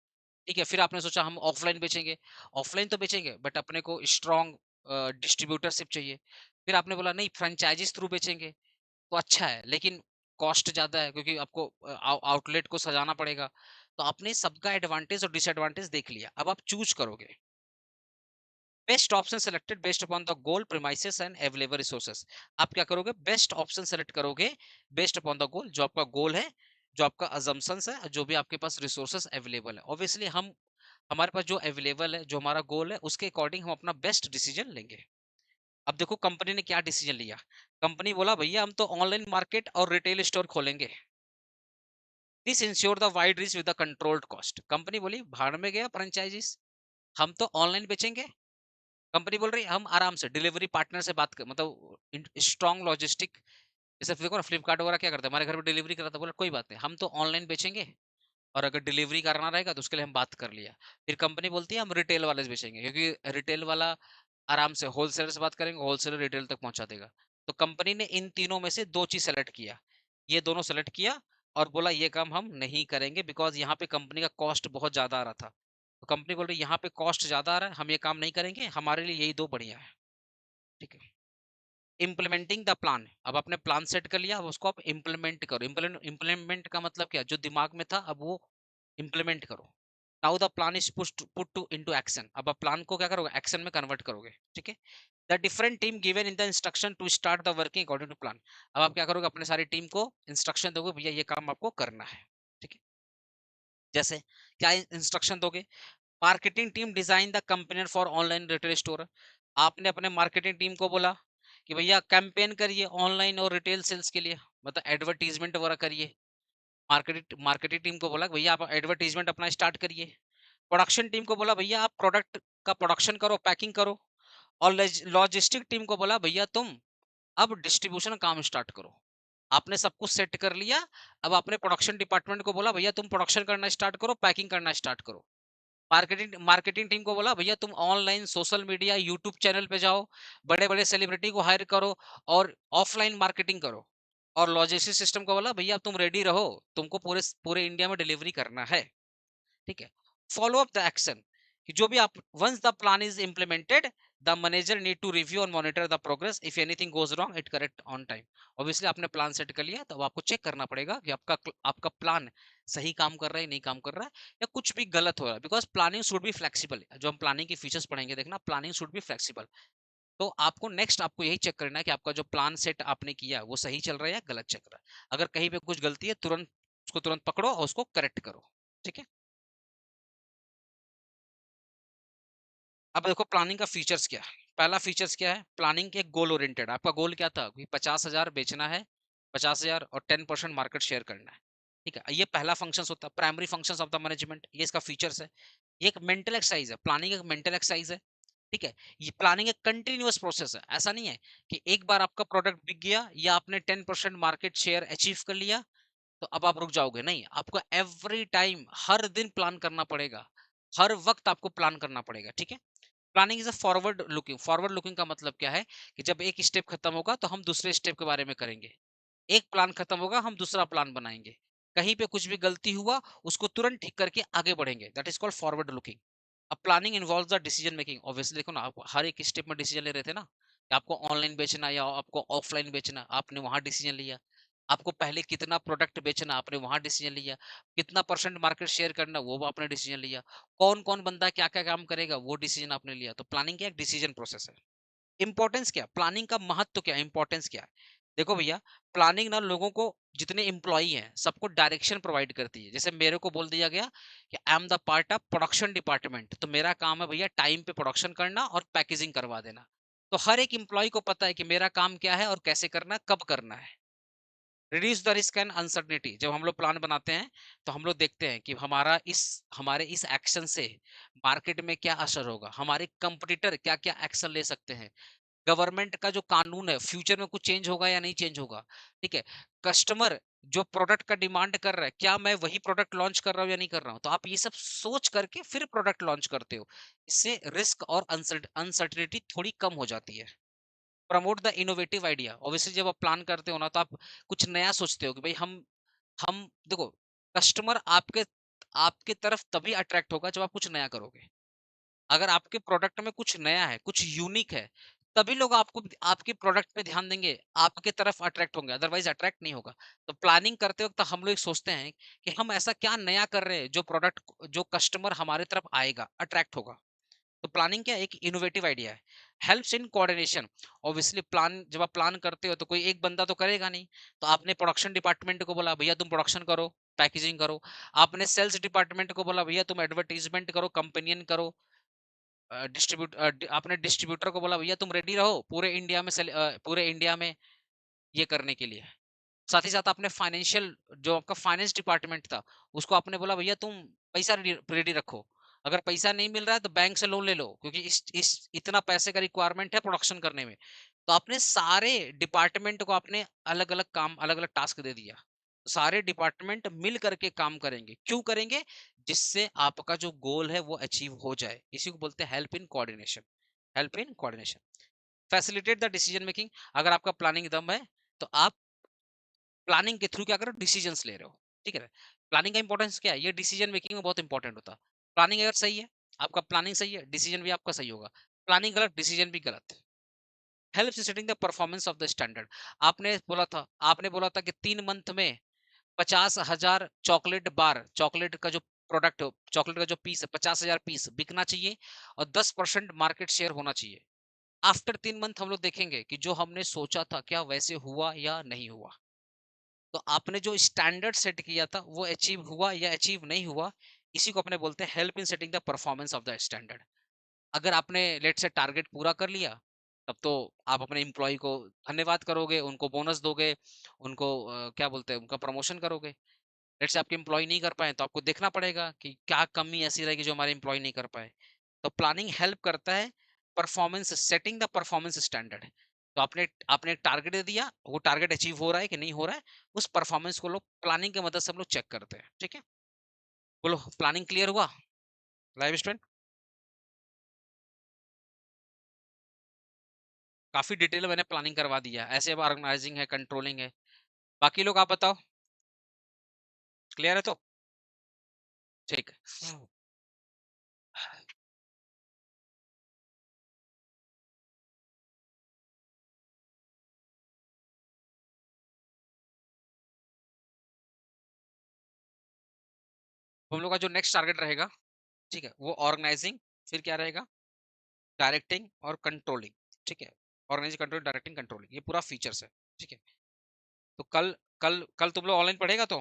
ठीक है, फिर आपने सोचा हम ऑफलाइन बेचेंगे, ऑफलाइन तो बेचेंगे बट अपने को स्ट्रॉन्ग डिस्ट्रीब्यूटरशिप चाहिए। फिर आपने बोला नहीं फ्रैंचाइज़ीज़ थ्रू बेचेंगे, तो अच्छा है, लेकिन कॉस्ट ज़्यादा है क्योंकि आपको आउटलेट को सजाना पड़ेगा। तो आपने सबका एडवांटेज और डिसएडवांटेज देख लिया। अब आप चूज़ करोगे। Best option selected based upon the goal, premises and available resources. आप क्या करोगे? बेस्ट ऑप्शन सेलेक्ट करोगे बेस्ड अपॉन द गोल, जो आपका गोल है, जो आपका अजम्पशंस है, जो भी आपके पास रिसोर्सेज अवेलेबल है। ऑब्वियसली हम हमारे पास जो अवेलेबल है, जो हमारा गोल है, उसके अकॉर्डिंग हम अपना बेस्ट डिसीजन लेंगे। अब देखो कंपनी ने क्या डिसीजन लिया। कंपनी बोला भैया हम तो ऑनलाइन मार्केट और रिटेल स्टोर खोलेंगे। This ensure the wide reach with the controlled cost. Company बोली भाड़ में गया फ्रेंचाइजीज, हम तो ऑनलाइन बेचेंगे। कंपनी बोल रही है हम आराम से डिलीवरी पार्टनर से बात कर, मतलब स्ट्रॉन्ग लॉजिस्टिक, जैसे देखो ना फ्लिपकार्ट वगैरह क्या करते हैं, हमारे घर पे डिलीवरी कराता है, बोला कोई बात नहीं, हम तो ऑनलाइन बेचेंगे और अगर डिलीवरी करना रहेगा तो उसके लिए हम बात कर लिया। फिर कंपनी बोलती है हम रिटेल वाले से बेचेंगे, क्योंकि रिटेल वाला आराम से होलसेलर से बात करेंगे, होलसेलर रिटेल तक पहुंचा देगा। तो कंपनी ने इन तीनों में से दो चीज सेलेक्ट किया, ये दोनों सेलेक्ट किया और बोला ये काम हम नहीं करेंगे बिकॉज यहाँ पे कंपनी का कॉस्ट बहुत ज्यादा आ रहा था। तो कंपनी बोल रही है यहाँ पे कॉस्ट ज्यादा आ रहा है, हम ये काम नहीं करेंगे, हमारे लिए यही दो बढ़िया है। ठीक है। इम्प्लीमेंटिंग द प्लान, अब आपने प्लान सेट कर लिया, अब उसको आप इम्प्लीमेंट करो। इम्प्लीमेंट का मतलब क्या? जो दिमाग में था अब वो इम्प्लीमेंट करो। Now the plan is put to into action, अब आप प्लान को क्या करोगे? एक्शन में कन्वर्ट करोगे। ठीक है। The different team given in the instruction to start the working according to plan, अब आप क्या करोगे? अपने सारी टीम को इंस्ट्रक्शन दोगे, भैया ये काम आपको करना है। ठीक है। जैसे क्या इंस्ट्रक्शन दोगे? Marketing team design the companion for online retail store, आपने अपने मार्केटिंग टीम को बोला कि भैया कैंपेन करिए ऑनलाइन और रिटेल सेल्स के लिए, मतलब एडवर्टीजमेंट वगैरह करिए। मार्केटिंग मार्केटिंग टीम को बोला भैया आप एडवर्टीजमेंट अपना स्टार्ट करिए। प्रोडक्शन टीम को बोला भैया आप प्रोडक्ट का प्रोडक्शन करो, पैकिंग करो। और लॉजिस्टिक टीम को बोला भैया तुम अब डिस्ट्रीब्यूशन काम स्टार्ट करो। आपने सब कुछ सेट कर लिया। अब आपने प्रोडक्शन डिपार्टमेंट को बोला भैया तुम प्रोडक्शन करना स्टार्ट करो, पैकिंग करना स्टार्ट करो। मार्केटिंग मार्केटिंग टीम को बोला भैया तुम online social media YouTube channel पे जाओ, बड़े बड़े सेलिब्रिटी को हायर करो और ऑफलाइन मार्केटिंग करो। और लॉजिस्टिक सिस्टम को बोला भैया तुम रेडी रहो, तुमको पूरे पूरे इंडिया में डिलीवरी करना है। ठीक है। फॉलो अप द एक्शन, कि जो भी आप once the plan is implemented the manager need to review और monitor the progress, if anything goes wrong it correct on time. Obviously आपने प्लान सेट कर लिया, तो अब आपको चेक करना पड़ेगा कि आपका आपका प्लान सही काम कर रहा है नहीं काम कर रहा है, या कुछ भी गलत हो रहा है। Because planning should be flexible, जो हम प्लानिंग की फीचर्स पढ़ेंगे देखना, प्लानिंग शुड बी फ्लेक्सिबल। तो आपको नेक्स्ट आपको यही चेक करना है कि आपका जो प्लान सेट आपने किया वो सही चल रहा है या गलत चल रहा है। अगर कहीं पे कुछ गलती है तुरंत उसको तुरंत पकड़ो और उसको करेक्ट करो। ठीक है। अब देखो प्लानिंग का फीचर्स क्या है। पहला फीचर्स क्या है? प्लानिंग एक गोल ओरिएंटेड, आपका गोल क्या था कि 50,000 बेचना है, 50,000 और 10% मार्केट शेयर करना है। ठीक है, ये पहला फंक्शन होता है, primary function of the management, ये इसका फीचर्स है। ये एक मेंटल एक्सरसाइज है, प्लानिंग एक मेंटल एक्सरसाइज है। ठीक है। ये प्लानिंग एक कंटिन्यूअस प्रोसेस है, ऐसा नहीं है कि एक बार आपका प्रोडक्ट बिक गया या आपने 10% मार्केट शेयर अचीव कर लिया तो अब आप रुक जाओगे, नहीं, आपको एवरी टाइम हर दिन प्लान करना पड़ेगा, हर वक्त आपको प्लान करना पड़ेगा। ठीक है। Planning is a forward looking, forward looking का मतलब क्या है कि जब एक स्टेप खत्म होगा तो हम दूसरे स्टेप के बारे में करेंगे, एक प्लान खत्म होगा हम दूसरा प्लान बनाएंगे, कहीं पे कुछ भी गलती हुआ उसको तुरंत ठीक करके आगे बढ़ेंगे, that is called forward looking. अब planning involves the decision making, obviously देखो ना आप हर एक स्टेप में डिसीजन ले रहे थे ना, कि आपको ऑनलाइन बेचना या आपको ऑफलाइन बेचना, आपने वहां डिसीजन लिया। आपको पहले कितना प्रोडक्ट बेचना, आपने वहां डिसीजन लिया। कितना परसेंट मार्केट शेयर करना, वो आपने डिसीजन लिया। कौन कौन बंदा क्या क्या काम करेगा, वो डिसीजन आपने लिया। तो प्लानिंग क्या, एक डिसीजन प्रोसेस है। इंपॉर्टेंस क्या, प्लानिंग का महत्व क्या, इंपॉर्टेंस क्या है? देखो भैया, प्लानिंग ना लोगों को, जितने एम्प्लॉई हैं सबको डायरेक्शन प्रोवाइड करती है। जैसे मेरे को बोल दिया गया कि I am the part of production department, तो मेरा काम है भैया टाइम पे प्रोडक्शन करना और पैकेजिंग करवा देना। तो हर एक एम्प्लॉय को पता है कि मेरा काम क्या है और कैसे करना है, कब करना है। Reduce the risk and uncertainty, जब हम लोग प्लान बनाते हैं तो हम लोग देखते हैं कि हमारे इस एक्शन से मार्केट में क्या असर होगा, हमारे कंपटीटर क्या क्या एक्शन ले सकते हैं, गवर्नमेंट का जो कानून है फ्यूचर में कुछ चेंज होगा या नहीं चेंज होगा, ठीक है। कस्टमर जो प्रोडक्ट का डिमांड कर रहा है, क्या मैं वही प्रोडक्ट लॉन्च कर रहा हूँ या नहीं कर रहा हूँ, तो आप ये सब सोच करके फिर प्रोडक्ट लॉन्च करते हो। इससे रिस्क और अनसर्टेनिटी थोड़ी कम हो जाती है। Promote the innovative idea, obviously जब आप प्लान करते हो ना तो आप कुछ नया सोचते हो कि भाई हम देखो, कस्टमर आपके आपके तरफ तभी अट्रैक्ट होगा जब आप कुछ नया करोगे। अगर आपके प्रोडक्ट में कुछ नया है, कुछ यूनिक है, तभी लोग आपको आपके प्रोडक्ट पे ध्यान देंगे, आपके तरफ अट्रैक्ट होंगे, अदरवाइज़ अट्रैक्ट नहीं होगा। तो प्लानिंग करते वक़्त हम लोग सोचते हैं कि हम ऐसा क्या नया कर रहे हैं जो कस्टमर हमारे तरफ आएगा, अट्रैक्ट होगा। तो प्लानिंग क्या है? एक इनोवेटिव आइडिया है। Helps in coordination. Obviously plan जब आप प्लान करते हो तो कोई एक बंदा तो करेगा नहीं। तो आपने प्रोडक्शन डिपार्टमेंट को बोला भैया तुम प्रोडक्शन करो, पैकेजिंग करो। आपने सेल्स डिपार्टमेंट को बोला भैया तुम एडवर्टाइजमेंट करो, कंपेनियन करो। आपने डिस्ट्रीब्यूटर को बोला भैया तुम रेडी रहो पूरे इंडिया में ये करने के लिए। साथ ही साथ आपने फाइनेंशियल, जो आपका फाइनेंस डिपार्टमेंट था, उसको आपने बोला भैया तुम पैसा रेडी रेडी रखो। अगर पैसा नहीं मिल रहा है तो बैंक से लोन ले लो, क्योंकि इस इतना पैसे का रिक्वायरमेंट है प्रोडक्शन करने में। तो आपने सारे डिपार्टमेंट को आपने अलग-अलग काम, अलग-अलग टास्क दे दिया। सारे डिपार्टमेंट मिल करके काम करेंगे। क्यों करेंगे? जिससे आपका जो गोल है वो अचीव हो जाए। इसी को बोलते हैं help in coordination. Help in coordination. Facilitate the decision making. अगर आपका प्लानिंग दम है, तो आप प्लानिंग के थ्रू क्या कर रहे हो? डिसीजंस ले रहे हो। ठीक है? प्लानिंग का इंपॉर्टेंस क्या है? ये डिसीजन मेकिंग में बहुत इंपॉर्टेंट होता है। प्लानिंग अगर सही है, आपका प्लानिंग सही है, डिसीजन भी आपका सही होगा। प्लानिंग गलत, डिसीजन भी गलत। Helps in setting the performance of the standard. आपने बोला था कि 3 मंथ में 50,000 चॉकलेट बार, चॉकलेट का जो पीस है 50,000 पीस बिकना चाहिए और 10% मार्केट शेयर होना चाहिए। आफ्टर 3 मंथ हम लोग देखेंगे कि जो हमने सोचा था क्या वैसे हुआ या नहीं हुआ। तो आपने जो स्टैंडर्ड सेट किया था वो अचीव हुआ या अचीव नहीं हुआ, इसी को अपने बोलते हैं help in setting the performance of the standard. अगर आपने लेट से टारगेट पूरा कर लिया, तब तो आप अपने एम्प्लॉय को धन्यवाद करोगे, उनको बोनस दोगे, उनको क्या बोलते हैं, उनका प्रमोशन करोगे। लेट्स से आपके एम्प्लॉय नहीं कर पाए, तो आपको देखना पड़ेगा कि क्या कमी ऐसी रहेगी जो हमारे एम्प्लॉय नहीं कर पाए। तो प्लानिंग हेल्प करता है performance setting the performance standard. तो आपने आपने एक टारगेट दे दिया, वो टारगेट अचीव हो रहा है कि नहीं हो रहा है, उस परफॉर्मेंस को लोग प्लानिंग की मदद से हम लोग चेक करते हैं। ठीक है? बोलो, प्लानिंग क्लियर हुआ? लाइव स्टूडेंट, काफी डिटेल में मैंने प्लानिंग करवा दिया है। ऐसे अब ऑर्गेनाइजिंग है, कंट्रोलिंग है। बाकी लोग आप बताओ, क्लियर है तो? ठीक है। हम लोग का जो नेक्स्ट टारगेट रहेगा, ठीक है, वो ऑर्गेनाइजिंग, फिर क्या रहेगा? डायरेक्टिंग और कंट्रोलिंग। ठीक है? ऑर्गेनाइजिंग, कंट्रोल, डायरेक्टिंग, कंट्रोलिंग, ये पूरा फीचर्स है। ठीक है? तो कल कल कल तुम लोग ऑनलाइन पढ़ेगा तो?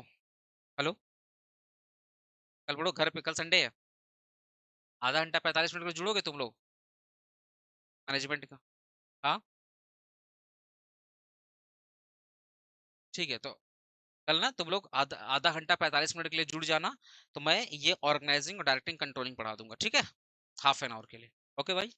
हेलो? कल पढ़ो घर पे, कल संडे है। आधा घंटा 45 मिनट में जुड़ोगे तुम लोग मैनेजमेंट का? हाँ, ठीक है। तो कल ना तुम लोग आधा आधा घंटा 45 मिनट के लिए जुड़ जाना, तो मैं ये ऑर्गेनाइजिंग और डायरेक्टिंग कंट्रोलिंग पढ़ा दूंगा। ठीक है? हाफ एन आवर के लिए। ओके भाई।